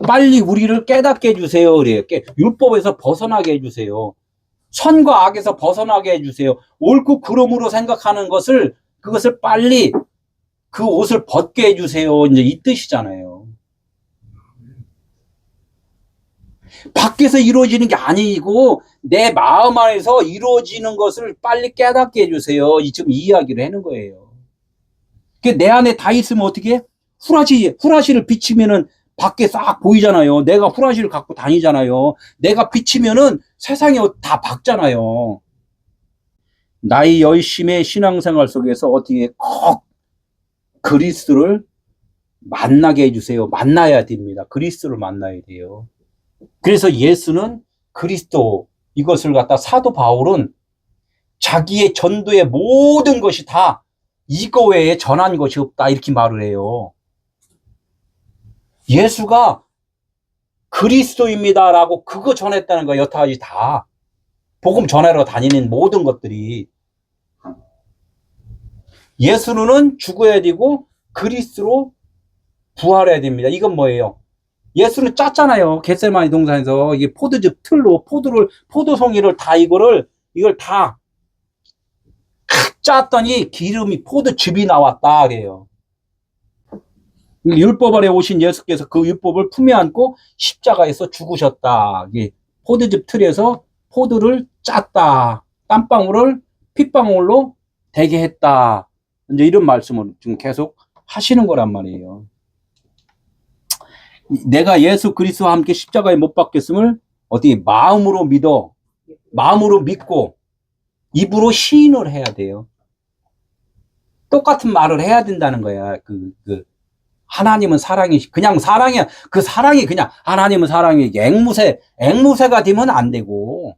빨리 우리를 깨닫게 해주세요. 그래요. 율법에서 벗어나게 해주세요. 선과 악에서 벗어나게 해주세요. 옳고 그름으로 생각하는 그것을 빨리 그 옷을 벗게 해주세요. 이제 이 뜻이잖아요. 밖에서 이루어지는 게 아니고 내 마음 안에서 이루어지는 것을 빨리 깨닫게 해주세요. 지금 이 이야기를 하는 거예요. 내 안에 다 있으면 어떻게 해? 후라시를 비치면은 밖에 싹 보이잖아요. 내가 후라시를 갖고 다니잖아요. 내가 비치면은 세상이 다 밝잖아요. 나의 열심의 신앙생활 속에서 어떻게 꼭 그리스도를 만나게 해주세요. 만나야 됩니다. 그리스도를 만나야 돼요. 그래서 예수는 그리스도, 이것을 갖다 사도 바울은 자기의 전도의 모든 것이 다 이거 외에 전한 것이 없다 이렇게 말을 해요. 예수가 그리스도입니다라고 그거 전했다는 거야. 여태까지 다 복음 전하러 다니는 모든 것들이. 예수는 죽어야 되고 그리스도로 부활해야 됩니다. 이건 뭐예요? 예수는 짰잖아요. 겟세마니 동산에서 이게 포도즙 틀로 포도송이를 다 이걸 다 짰더니 기름이 포도즙이 나왔다 그래요. 율법 아래 오신 예수께서 그 율법을 품에 안고 십자가에서 죽으셨다. 이게 포도즙 틀에서 포도를 짰다. 땀방울을 핏방울로 되게 했다. 이제 이런 말씀을 지금 계속 하시는 거란 말이에요. 내가 예수 그리스도와 함께 십자가에 못 박혔음을 어떻게 마음으로 믿고 입으로 시인을 해야 돼요. 똑같은 말을 해야 된다는 거야. 하나님은 사랑이 그냥 사랑이야. 그 사랑이 그냥 하나님은 사랑이 앵무새가 되면 안 되고.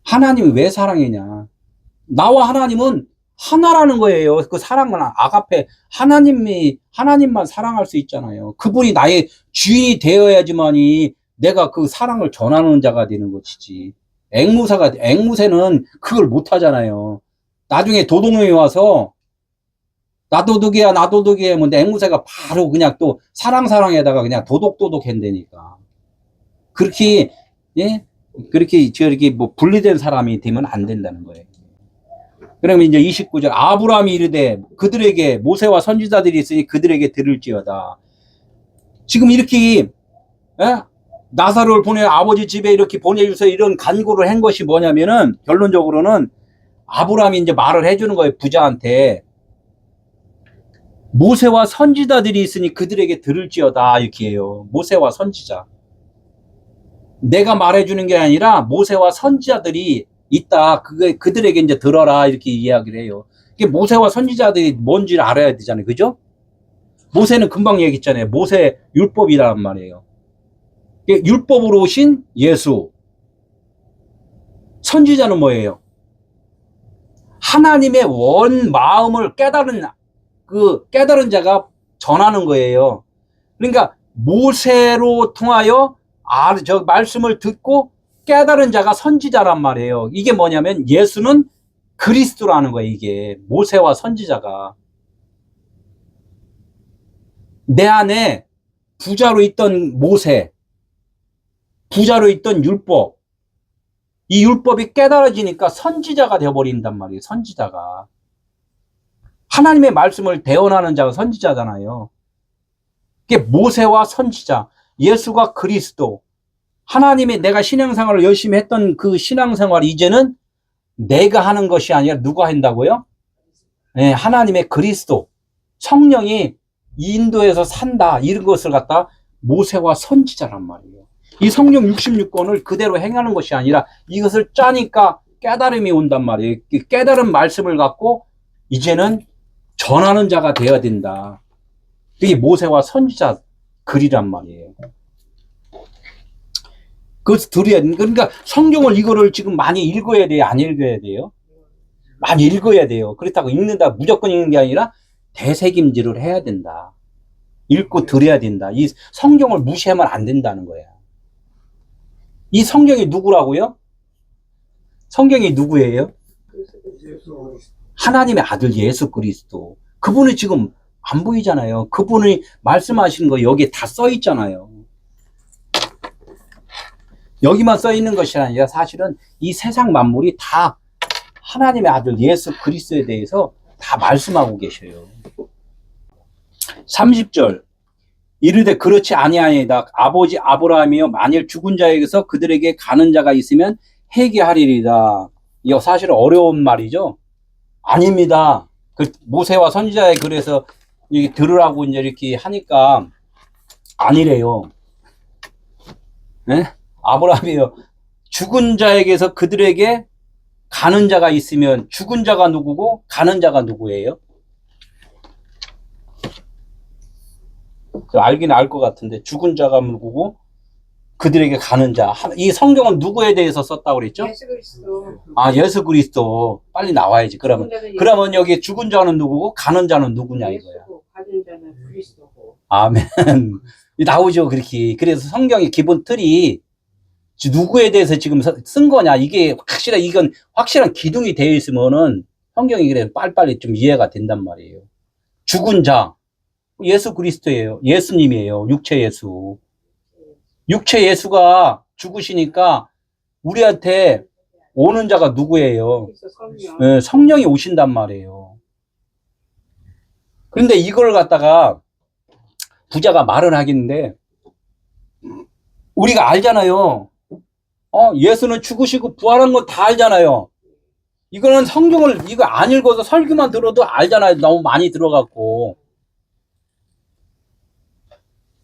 하나님이 왜 사랑이냐? 나와 하나님은 하나라는 거예요. 그 사랑은 아가페 하나님만 사랑할 수 있잖아요. 그분이 나의 주인이 되어야지만이 내가 그 사랑을 전하는 자가 되는 것이지. 앵무새는 그걸 못 하잖아요. 나중에 도둑놈이 와서 나도둑이야 하면 앵무새가 바로 그냥 또 사랑에다가 그냥 도둑 한다니까. 그렇게 저렇게 뭐 분리된 사람이 되면 안 된다는 거예요. 그러면 이제 29절 아브라함이 이르되 그들에게 모세와 선지자들이 있으니 그들에게 들을지어다. 지금 이렇게 나사로를 보내 아버지 집에 이렇게 보내주서 이런 간구를 한 것이 뭐냐면은 결론적으로는 아브라함이 이제 말을 해주는 거예요. 부자한테 모세와 선지자들이 있으니 그들에게 들을지어다 이렇게 해요. 모세와 선지자. 내가 말해주는 게 아니라 모세와 선지자들이 있다. 그들에게 이제 들어라. 이렇게 이야기를 해요. 이게 모세와 선지자들이 뭔지를 알아야 되잖아요. 그죠? 모세는 금방 얘기했잖아요. 모세 율법이란 말이에요. 율법으로 오신 예수. 선지자는 뭐예요? 하나님의 원 마음을 깨달은 자가 전하는 거예요. 그러니까 모세로 통하여 저 말씀을 듣고 깨달은 자가 선지자란 말이에요. 이게 뭐냐면 예수는 그리스도라는 거예요. 이게 모세와 선지자가 내 안에 부자로 있던 모세, 부자로 있던 율법, 이 율법이 깨달아지니까 선지자가 되어버린단 말이에요. 선지자가 하나님의 말씀을 대언하는 자가 선지자잖아요. 이게 모세와 선지자, 예수가 그리스도. 하나님의 내가 신앙생활을 열심히 했던 그 신앙생활이 이제는 내가 하는 것이 아니라 누가 한다고요? 네, 하나님의 그리스도 성령이 인도에서 산다. 이런 것을 갖다 모세와 선지자란 말이에요. 이 성경 66권을 그대로 행하는 것이 아니라 이것을 짜니까 깨달음이 온단 말이에요. 깨달은 말씀을 갖고 이제는 전하는 자가 되어야 된다. 이게 모세와 선지자 글이란 말이에요. 그러니까 성경을 이거를 지금 많이 읽어야 돼요? 안 읽어야 돼요? 많이 읽어야 돼요. 그렇다고 읽는다, 무조건 읽는 게 아니라 대책임질을 해야 된다. 읽고 들어야 된다. 이 성경을 무시하면 안 된다는 거야. 이 성경이 누구라고요? 성경이 누구예요? 하나님의 아들 예수 그리스도. 그분이 지금 안 보이잖아요. 그분이 말씀하시는 거 여기에 다 써 있잖아요. 여기만 써 있는 것이 아니라 사실은 이 세상 만물이 다 하나님의 아들 예수 그리스도에 대해서 다 말씀하고 계셔요. 30절 이르되 그렇지 아니하니이다. 아버지 아브라함이여 만일 죽은 자에게서 그들에게 가는 자가 있으면 회개하리이다. 이거 사실 어려운 말이죠. 아닙니다. 그 모세와 선지자의 글에서 들으라고 이제 이렇게 하니까 아니래요. 네? 아브라함이요. 죽은 자에게서 그들에게 가는 자가 있으면 죽은 자가 누구고 가는 자가 누구예요? 알긴 알 것 같은데 죽은 자가 누구고 그들에게 가는 자. 이 성경은 누구에 대해서 썼다고 그랬죠? 예수 그리스도. 아, 예수 그리스도. 빨리 나와야지. 그러면 여기 죽은 자는 누구고 가는 자는 누구냐 이거야. 가는 자는 그리스도고. 아멘. 나오죠, 그렇게. 그래서 성경의 기본 틀이 누구에 대해서 지금 쓴 거냐, 이게 이건 확실한 기둥이 되어 있으면은 성경이 그래 빨리빨리 좀 이해가 된단 말이에요. 죽은 자, 예수 그리스도예요. 예수님이에요. 육체 예수. 육체 예수가 죽으시니까 우리한테 오는 자가 누구예요? 그래서 성령. 네, 성령이 오신단 말이에요. 그런데 이걸 갖다가 부자가 말을 하겠는데, 우리가 알잖아요. 예수는 죽으시고 부활한 거 다 알잖아요. 이거는 성경을 이거 안 읽어서 설교만 들어도 알잖아요. 너무 많이 들어갔고.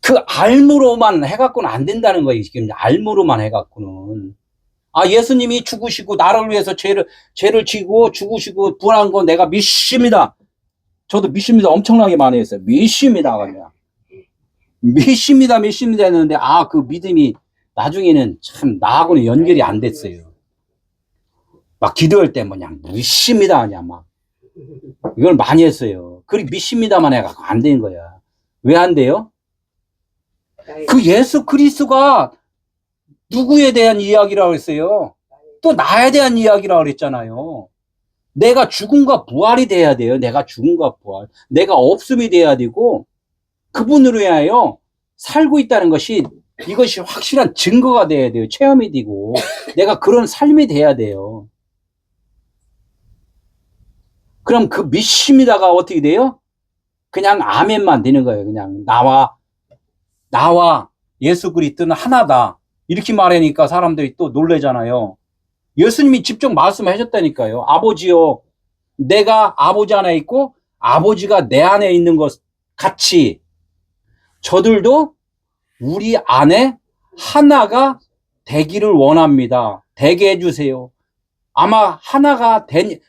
그 알므로만 해갖고는 안 된다는 거예요. 지금 알므로만 해갖고는. 예수님이 죽으시고 나를 위해서 죄를 지고 죽으시고 부활한 거 내가 믿습니다. 저도 믿습니다. 엄청나게 많이 했어요. 믿습니다. 그냥. 믿습니다 했는데, 그 믿음이 나중에는 참 나하고는 연결이 안 됐어요. 막 기도할 때 그냥 믿습니다. 그냥 막. 이걸 많이 했어요. 그리고 믿습니다만 해갖고 안 되는 거야. 왜 안 돼요? 그 예수 그리스도가 누구에 대한 이야기라고 했어요? 또 나에 대한 이야기라고 그랬잖아요. 내가 죽음과 부활이 돼야 돼요. 내가 죽음과 부활. 내가 없음이 돼야 되고, 그분으로 인하여 살고 있다는 것이, 이것이 확실한 증거가 돼야 돼요. 체험이 되고, 내가 그런 삶이 돼야 돼요. 그럼 그 믿습니다가 어떻게 돼요? 그냥 아멘만 되는 거예요. 그냥 나와 예수 그리스도는 하나다. 이렇게 말하니까 사람들이 또 놀래잖아요. 예수님이 직접 말씀하셨다니까요. 아버지요, 내가 아버지 안에 있고 아버지가 내 안에 있는 것 같이 저들도 우리 안에 하나가 되기를 원합니다. 되게 해주세요. 아마 하나가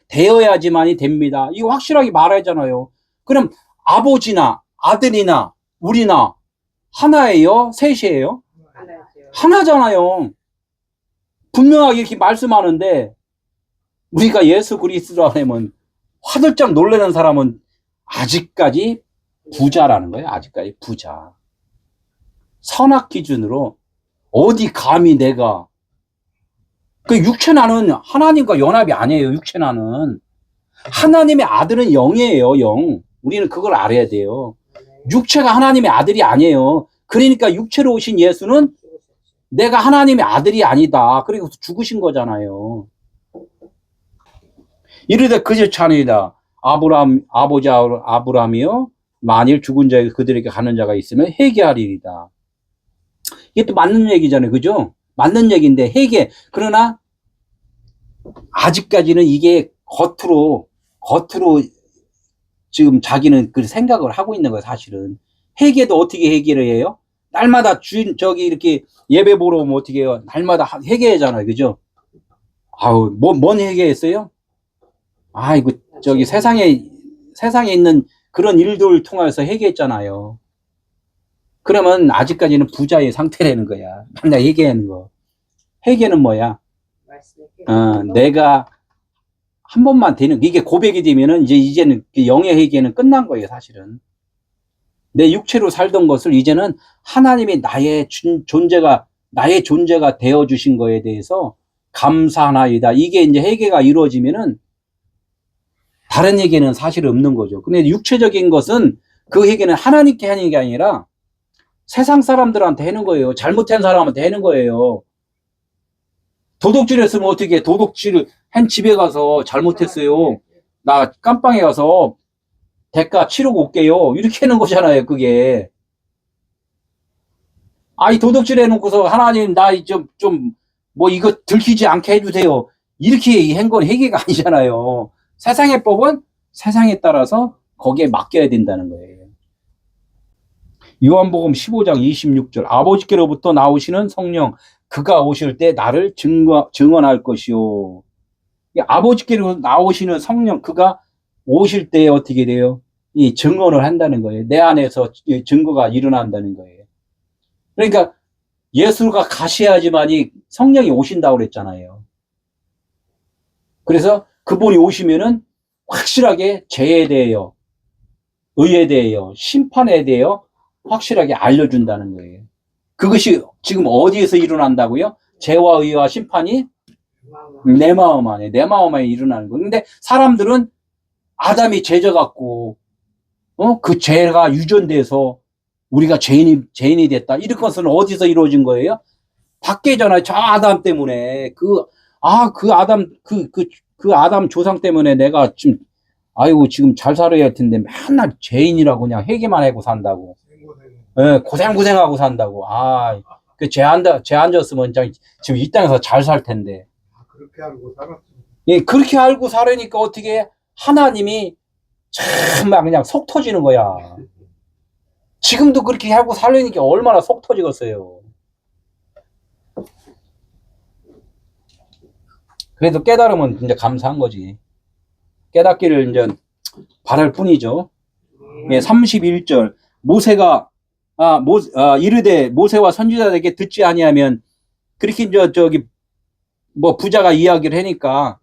되어야지만이 됩니다. 이거 확실하게 말하잖아요. 그럼 아버지나 아들이나 우리나 하나예요? 셋이에요? 하나잖아요. 분명하게 이렇게 말씀하는데, 우리가 예수 그리스도 하면 화들짝 놀라는 사람은 아직까지 부자라는 거예요. 아직까지 부자. 선악 기준으로 어디 감히 내가, 그 육체나는 하나님과 연합이 아니에요. 육체나는 하나님의 아들은 영이에요. 영. 우리는 그걸 알아야 돼요. 육체가 하나님의 아들이 아니에요. 그러니까 육체로 오신 예수는 내가 하나님의 아들이 아니다. 그리고 죽으신 거잖아요. 이르되 그저치 아니이다. 아버지 아브라함이요, 만일 죽은 자에게 그들에게 가는 자가 있으면 회개하리이다. 이게 또 맞는 얘기잖아요. 그죠? 맞는 얘기인데 회개. 그러나 아직까지는 이게 겉으로 지금 자기는 그 생각을 하고 있는 거예요. 사실은 회개도 어떻게 회개를 해요? 날마다 이렇게 예배 보러 오면 어떻게 해요? 날마다 회개하잖아요. 그죠? 뭔 회개했어요? 이거 세상에 있는 그런 일들을 통해서 회개했잖아요. 그러면 아직까지는 부자의 상태라는 거야. 맨날 회개하는 거. 회개는 뭐야? 내가 한 번만 되는, 이게 고백이 되면은 이제는 영의 회개는 끝난 거예요. 사실은. 내 육체로 살던 것을 이제는 하나님이 나의 존재가 되어주신 거에 대해서 감사하나이다. 이게 이제 회개가 이루어지면은 다른 회개는 사실 없는 거죠. 근데 육체적인 것은 그 회개는 하나님께 하는 게 아니라 세상 사람들한테 하는 거예요. 잘못한 사람한테 하는 거예요. 도둑질 했으면 어떻게 해? 도둑질 한 집에 가서 잘못했어요. 나 깜빵에 가서 대가 치르고 올게요. 이렇게 하는 거잖아요, 그게. 도둑질 해놓고서 하나님, 뭐 이거 들키지 않게 해주세요. 이렇게 한 건 회개가 아니잖아요. 세상의 법은 세상에 따라서 거기에 맡겨야 된다는 거예요. 요한복음 15장 26절. 아버지께로부터 나오시는 성령, 그가 오실 때 나를 증언할 것이요. 아버지께로 나오시는 성령, 그가 오실 때 어떻게 돼요? 이 증언을 한다는 거예요. 내 안에서 증거가 일어난다는 거예요. 그러니까 예수가 가셔야지만이 성령이 오신다고 그랬잖아요. 그래서 그분이 오시면은 확실하게 죄에 대하여, 의에 대하여, 심판에 대하여 확실하게 알려준다는 거예요. 그것이 지금 어디에서 일어난다고요? 죄와 의와 심판이 내 마음 안에, 내 마음 안에 일어나는 거예요. 근데 사람들은 아담이 죄져갖고, 그 죄가 유전돼서 우리가 죄인이 됐다. 이런 것은 어디서 이루어진 거예요? 밖에잖아요. 저 아담 때문에. 그 아담 조상 때문에 내가 지금, 아이고, 지금 잘 살아야 할 텐데 맨날 죄인이라고 그냥 회개만 하고 산다고. 예, 고생하고 산다고. 죄 안 졌으면 지금 이 땅에서 잘 살 텐데. 그렇게 알고 살았죠. 예, 그렇게 알고 살으니까 어떻게 하나님이 참 막 그냥 속 터지는 거야. 지금도 그렇게 하고 살려니까 얼마나 속 터지겠어요. 그래도 깨달으면 이제 감사한 거지. 깨닫기를 이제 바랄 뿐이죠. 예, 31절. 모세가, 이르되 모세와 선지자에게 듣지 아니하면, 그렇게 이제 부자가 이야기를 하니까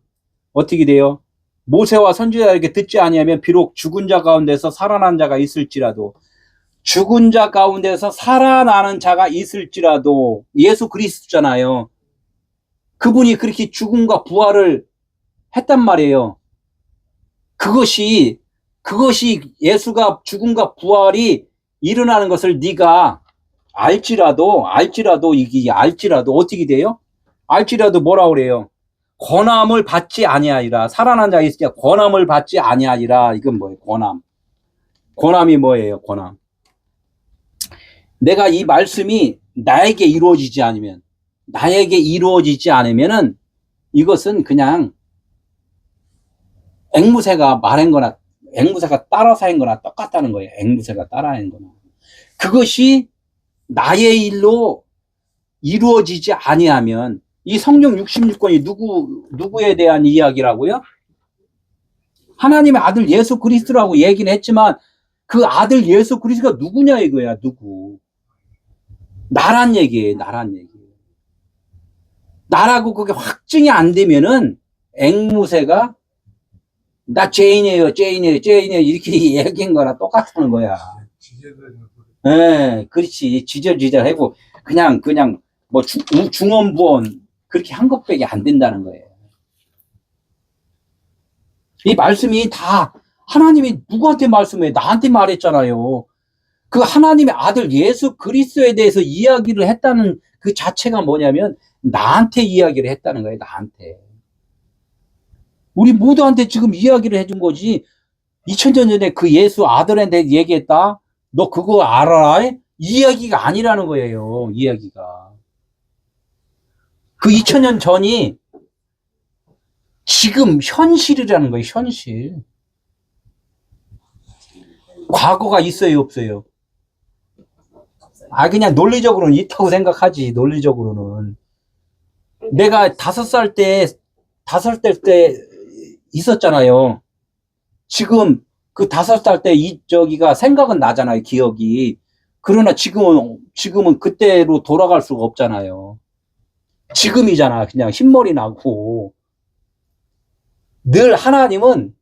어떻게 돼요? 모세와 선지자에게 듣지 아니하면 비록 죽은 자 가운데서 살아난 자가 있을지라도, 죽은 자 가운데서 살아나는 자가 있을지라도, 예수 그리스도잖아요. 그분이 그렇게 죽음과 부활을 했단 말이에요. 그것이 예수가 죽음과 부활이 일어나는 것을 네가 알지라도 어떻게 돼요? 알지라도 뭐라 그래요? 권함을 받지 아니하리라. 살아난 자가 있으니까 권함을 받지 아니하리라. 이건 뭐예요? 권함이 뭐예요? 권함. 내가 이 말씀이 나에게 이루어지지 않으면은 이것은 그냥 앵무새가 말한 거나 앵무새가 따라서 한 거나 똑같다는 거예요. 앵무새가 따라한 거나. 그것이 나의 일로 이루어지지 아니하면, 이 성경 66권이 누구에 대한 이야기라고요? 하나님의 아들 예수 그리스도라고 얘기는 했지만 그 아들 예수 그리스도가 누구냐 이거야. 누구? 나란 얘기예요. 나라고 그게 확증이 안 되면은 앵무새가 나 죄인이에요 이렇게 얘기한 거나 똑같은 거야. 예, 그렇지. 지절하고 그냥 뭐 중언부언 그렇게 한 것밖에 안 된다는 거예요. 이 말씀이 다 하나님이 누구한테 말씀해? 나한테 말했잖아요. 그 하나님의 아들 예수 그리스도에 대해서 이야기를 했다는 그 자체가 뭐냐면 나한테 이야기를 했다는 거예요. 나한테. 우리 모두한테 지금 이야기를 해준 거지. 2000년 전에 그 예수 아들한테 얘기했다. 너 그거 알아라? 이 이야기가 아니라는 거예요. 이야기가. 그 2000년 전이 지금 현실이라는 거예요. 현실. 과거가 있어요, 없어요? 그냥 논리적으로는 있다고 생각하지. 논리적으로는. 내가 5살 때 있었잖아요. 지금 그 5살 때 저기가 생각은 나잖아요. 기억이. 그러나 지금은 그때로 돌아갈 수가 없잖아요. 지금이잖아. 그냥 흰머리 나고. 늘 하나님은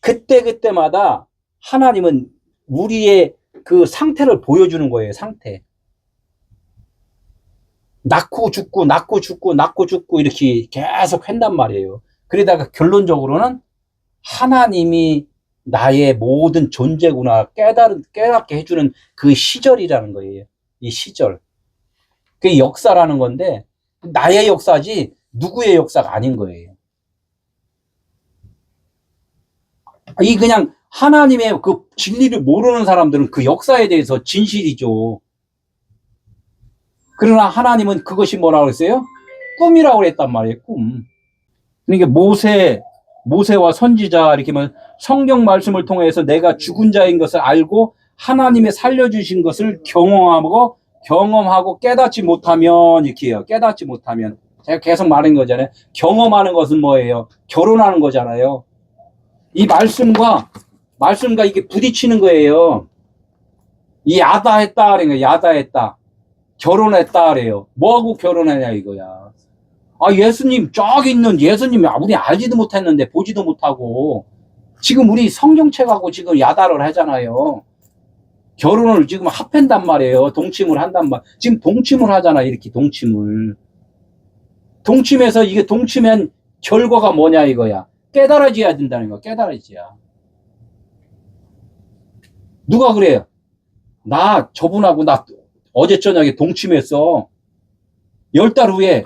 그때마다 하나님은 우리의 그 상태를 보여주는 거예요. 상태. 낳고 죽고 이렇게 계속 한단 말이에요. 그러다가 결론적으로는 하나님이 나의 모든 존재구나 깨닫게 해주는 그 시절이라는 거예요. 이 시절. 그게 역사라는 건데 나의 역사지 누구의 역사가 아닌 거예요. 이 그냥 하나님의 그 진리를 모르는 사람들은 그 역사에 대해서 진실이죠. 그러나 하나님은 그것이 뭐라고 그랬어요? 꿈이라고 그랬단 말이에요. 꿈. 그러니까 모세와 선지자 이렇게 하면 성경 말씀을 통해서 내가 죽은 자인 것을 알고 하나님의 살려주신 것을 경험하고 깨닫지 못하면 이렇게 해요. 깨닫지 못하면. 제가 계속 말한 거잖아요. 경험하는 것은 뭐예요? 결혼하는 거잖아요. 이 말씀과 이게 부딪히는 거예요. 이 야다했다 그러니까 야다했다. 결혼했다 그래요. 뭐하고 결혼하냐 이거야. 예수님 저기 있는 예수님이 우리 알지도 못했는데 보지도 못하고 지금 우리 성경책하고 지금 야다를 하잖아요. 결혼을 지금 합한단 말이에요. 동침을 한단 말. 지금 동침을 하잖아. 이렇게 동침을. 동침해서 이게 동침한 결과가 뭐냐 이거야. 깨달아져야 된다는 거야. 깨달아져야. 누가 그래요? 나 저분하고 나 어제 저녁에 동침했어. 10달 후에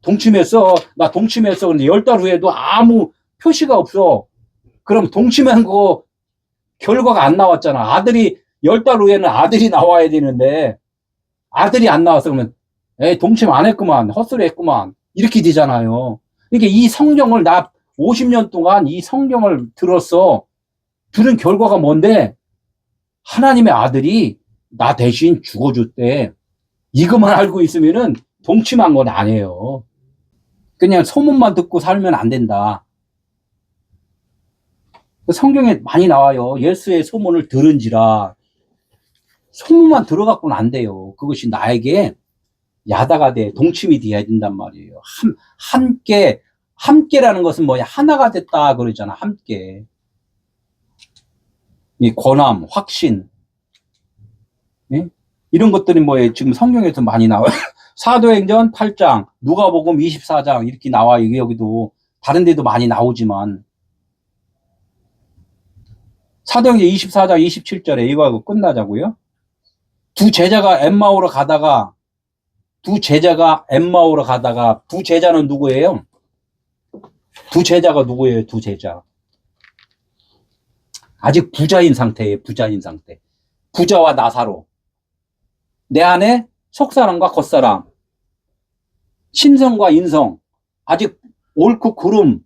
동침했어. 나 동침했어. 근데 10달 후에도 아무 표시가 없어. 그럼 동침한 거 결과가 안 나왔잖아. 아들이 10달 후에는 아들이 나와야 되는데 아들이 안 나와서 그러면 에이 동침 안 했구만. 헛소리 했구만. 이렇게 되잖아요. 그러니까 이 성경을 나 50년 동안 이 성경을 들었어. 들은 결과가 뭔데? 하나님의 아들이 나 대신 죽어줬대. 이것만 알고 있으면은 동침한 건 아니에요. 그냥 소문만 듣고 살면 안 된다. 성경에 많이 나와요. 예수의 소문을 들은지라. 소문만 들어갖고는 안 돼요. 그것이 나에게 야다가 돼. 동침이 돼야 된단 말이에요. 함께라는 것은 뭐야? 하나가 됐다 그러잖아. 함께. 이 권함, 확신. 예? 이런 것들이 뭐예요? 지금 성경에서 많이 나와요. 사도행전 8장, 누가복음 24장 이렇게 나와요. 여기도 다른 데도 많이 나오지만 사도행전 24장 27절에 이거 하고 끝나자고요. 두 제자가 엠마오로 가다가 두 제자는 누구예요? 두 제자가 누구예요? 두 제자. 아직 부자인 상태예요. 부자인 상태. 부자와 나사로. 내 안에 속사람과 겉사람. 신성과 인성. 아직 옳고 그름.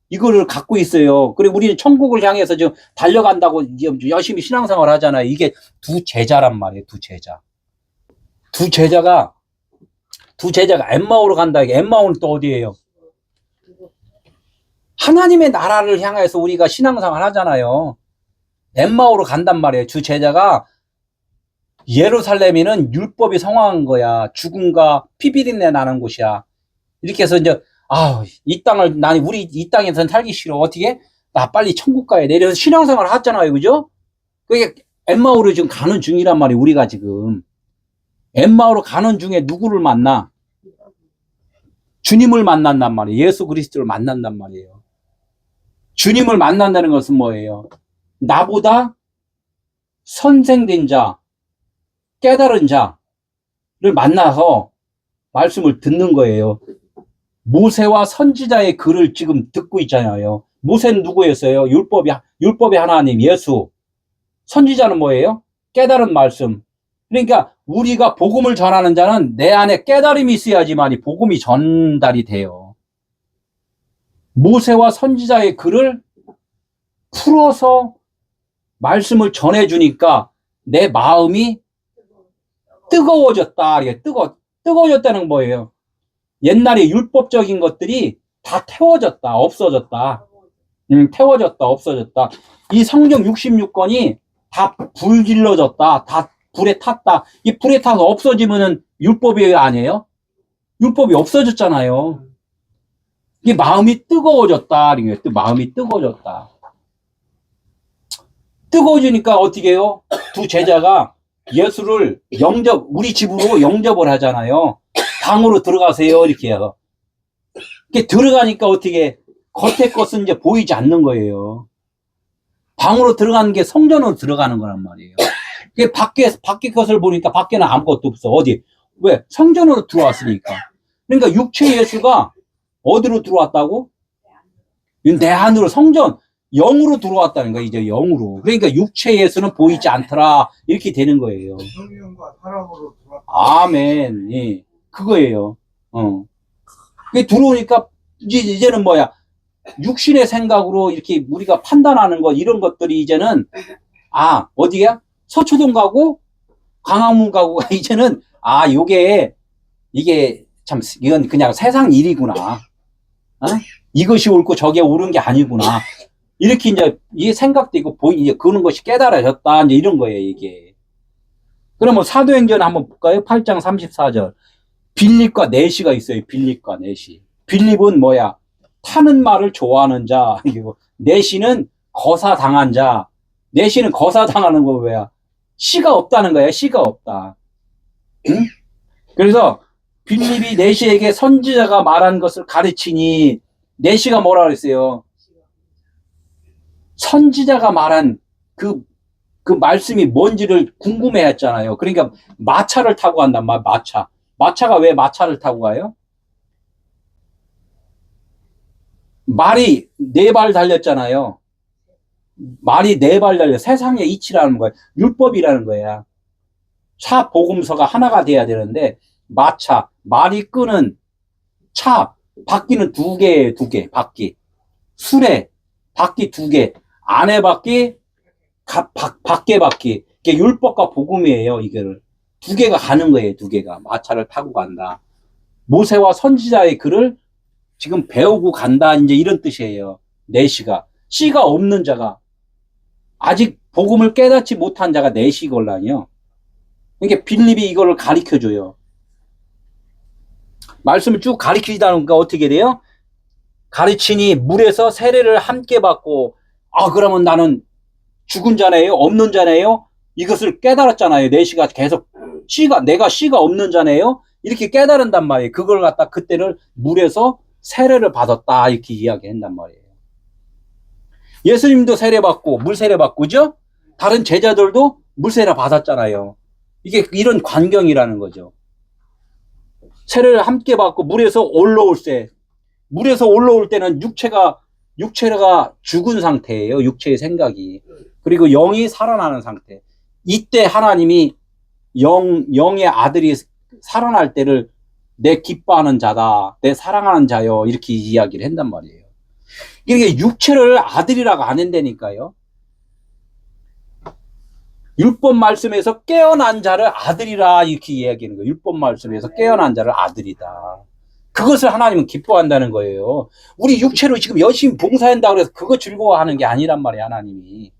이거를 갖고 있어요. 그리고 우리는 천국을 향해서 지금 달려간다고 열심히 신앙생활 하잖아요. 이게 두 제자란 말이에요. 두 제자. 두 제자가 엠마오로 간다. 엠마오는 또 어디예요? 하나님의 나라를 향해서 우리가 신앙생활 하잖아요. 엠마오로 간단 말이에요. 두 제자가 예루살렘에는 율법이 성황한 거야. 죽음과 피비린내 나는 곳이야. 이렇게 해서 이제 이 땅을 우리 이 땅에서는 살기 싫어. 어떻게? 나 빨리 천국 가야 돼. 이래서 신앙생활 하잖아요. 그죠? 그게 엠마오로 지금 가는 중이란 말이에요. 우리가 지금 엠마오로 가는 중에 누구를 만나? 주님을 만난단 말이에요. 예수 그리스도를 만난단 말이에요. 주님을 만난다는 것은 뭐예요? 나보다 선생된 자, 깨달은 자를 만나서 말씀을 듣는 거예요. 모세와 선지자의 글을 지금 듣고 있잖아요. 모세는 누구였어요? 율법의 하나님, 예수. 선지자는 뭐예요? 깨달은 말씀. 그러니까 우리가 복음을 전하는 자는 내 안에 깨달음이 있어야지만 복음이 전달이 돼요. 모세와 선지자의 글을 풀어서 말씀을 전해주니까 내 마음이 뜨거워졌다. 뜨거워졌다는 건 뭐예요? 옛날에 율법적인 것들이 다 태워졌다, 없어졌다. 태워졌다, 없어졌다. 이 성경 66권이 다 불질러졌다, 다 불에 탔다. 이 불에 타서 없어지면은 율법이 아니에요? 율법이 없어졌잖아요. 이게 마음이 뜨거워졌다. 마음이 뜨거워졌다. 뜨거워지니까 어떻게 해요? 두 제자가 예수를 우리 집으로 영접을 하잖아요. 방으로 들어가세요. 이렇게 해요. 이렇게 들어가니까 어떻게 겉에 것은 이제 보이지 않는 거예요. 방으로 들어가는 게 성전으로 들어가는 거란 말이에요. 이게 밖에 것을 보니까 밖에는 아무것도 없어. 어디? 왜? 성전으로 들어왔으니까. 그러니까 육체 예수가 어디로 들어왔다고? 내 안으로 성전, 영으로 들어왔다는 거야. 이제 영으로. 그러니까 육체 예수는 보이지 않더라. 이렇게 되는 거예요. 성령과 사랑으로 들어왔다. 아멘. 예. 그거예요. 그게 들어오니까 이제는 뭐야? 육신의 생각으로 이렇게 우리가 판단하는 것, 이런 것들이 이제는 어디야? 서초동 가고 광화문 가고 이제는 이건 그냥 세상 일이구나. 이것이 옳고 저게 옳은 게 아니구나. 이렇게 이제 이 생각되고 이제 그런 것이 깨달아졌다. 이제 이런 거예요, 이게. 그러면 사도행전 한번 볼까요? 8장 34절. 빌립과 내시가 있어요. 빌립과 내시. 빌립은 뭐야? 타는 말을 좋아하는 자. 내시는 거사당한 자. 내시는 거사당하는 거 뭐야? 씨가 없다는 거야. 씨가 없다. 응? 그래서 빌립이 내시에게 선지자가 말한 것을 가르치니 내시가 뭐라 그랬어요? 선지자가 말한 그 말씀이 뭔지를 궁금해 했잖아요. 그러니까 마차를 타고 간단 말이야. 마차. 마차가 왜 마차를 타고 가요? 말이 4발 달렸잖아요. 말이 4발 달려. 세상의 이치라는 거야. 율법이라는 거야. 차 복음서가 하나가 돼야 되는데 마차, 말이 끄는 차, 바퀴는 2개예요. 2개, 바퀴. 수레, 바퀴 2개. 안에 바퀴, 밖에 바퀴. 이게 율법과 복음이에요. 이거를 2개가 가는 거예요. 2개가 마차를 타고 간다. 모세와 선지자의 글을 지금 배우고 간다. 이제 이런 뜻이에요. 내시가 씨가 없는 자가 아직 복음을 깨닫지 못한 자가 내시걸라니요. 그러니까 빌립이 이거를 가르쳐 줘요. 말씀을 쭉 가르치다 보니까 어떻게 돼요? 가르치니 물에서 세례를 함께 받고 그러면 나는 죽은 자네요? 없는 자네요? 이것을 깨달았잖아요. 내시가 계속 내가 씨가 없는 자네요? 이렇게 깨달은단 말이에요. 그걸 갖다 그때를 물에서 세례를 받았다 이렇게 이야기한단 말이에요. 예수님도 세례받고 물 세례받고 그죠? 다른 제자들도 물 세례 받았잖아요. 이게 이런 광경이라는 거죠. 세례를 함께 받고 물에서 올라올 때는 육체가 죽은 상태예요. 육체의 생각이. 그리고 영이 살아나는 상태. 이때 하나님이 영의 아들이 살아날 때를 내 기뻐하는 자다. 내 사랑하는 자요. 이렇게 이야기를 한단 말이에요. 이게 육체를 아들이라고 안 한다니까요. 율법 말씀에서 깨어난 자를 아들이라 이렇게 이야기하는 거예요. 율법 말씀에서 깨어난 자를 아들이다. 그것을 하나님은 기뻐한다는 거예요. 우리 육체로 지금 열심히 봉사한다고 해서 그거 즐거워하는 게 아니란 말이에요. 하나님이.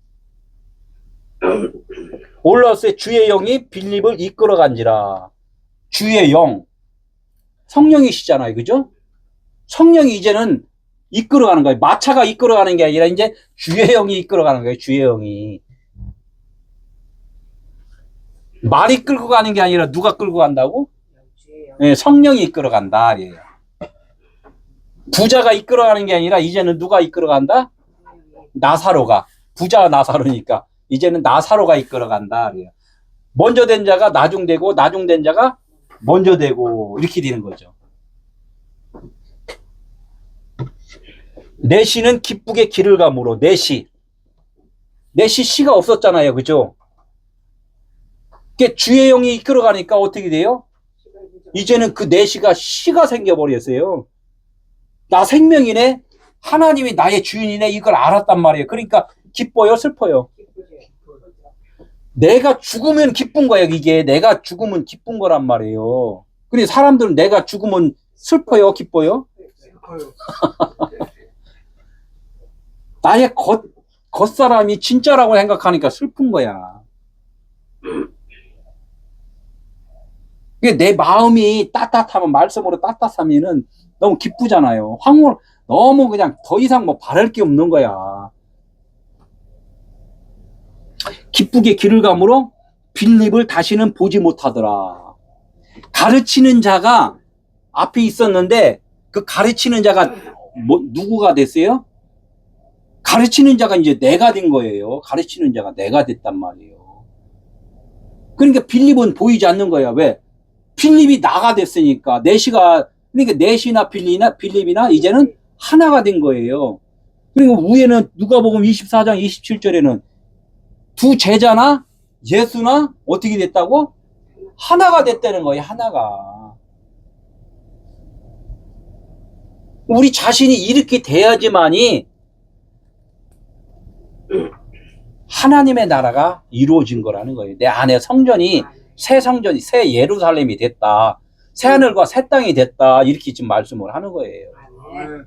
올라왔을 때 주의 영이 빌립을 이끌어간지라. 주의 영. 성령이시잖아요. 그죠? 성령이 이제는 이끌어가는 거예요. 마차가 이끌어가는 게 아니라 이제 주의 영이 이끌어가는 거예요. 주의 영이. 말이 끌고 가는 게 아니라 누가 끌고 간다고? 네, 성령이 이끌어간다. 예. 부자가 이끌어가는 게 아니라 이제는 누가 이끌어간다? 나사로가. 부자가 나사로니까 이제는 나사로가 이끌어간다. 예. 먼저 된 자가 나중되고 나중된 자가 먼저 되고 이렇게 되는 거죠. 내시는 기쁘게 길을 가므로 내시 씨가 없었잖아요. 그죠? 주의 영이 이끌어가니까 어떻게 돼요? 이제는 그 내시가 씨가 생겨버렸어요. 나 생명이네? 하나님이 나의 주인이네? 이걸 알았단 말이에요. 그러니까 기뻐요? 슬퍼요? 내가 죽으면 기쁜 거예요. 이게 내가 죽으면 기쁜 거란 말이에요. 근데 사람들은 내가 죽으면 슬퍼요? 기뻐요? 슬퍼요. 나의 겉사람이 진짜라고 생각하니까 슬픈 거야. 내 마음이 따뜻하면, 말씀으로 따뜻하면은 너무 기쁘잖아요. 너무 그냥 더 이상 뭐 바랄 게 없는 거야. 기쁘게 길을 가므로 빌립을 다시는 보지 못하더라. 가르치는 자가 앞에 있었는데 그 가르치는 자가 누구가 됐어요? 가르치는 자가 이제 내가 된 거예요. 가르치는 자가 내가 됐단 말이에요. 그러니까 빌립은 보이지 않는 거야. 왜? 빌립이 나가 됐으니까. 그러니까 내시나 빌립이나 이제는 하나가 된 거예요. 그리고 위에는 누가복음 24장 27절에는 두 제자나 예수나 어떻게 됐다고? 하나가 됐다는 거예요. 하나가. 우리 자신이 이렇게 돼야지만이 하나님의 나라가 이루어진 거라는 거예요. 내 안에 성전이 새 성전이 새 예루살렘이 됐다. 새 하늘과 새 땅이 됐다. 이렇게 지금 말씀을 하는 거예요. 네.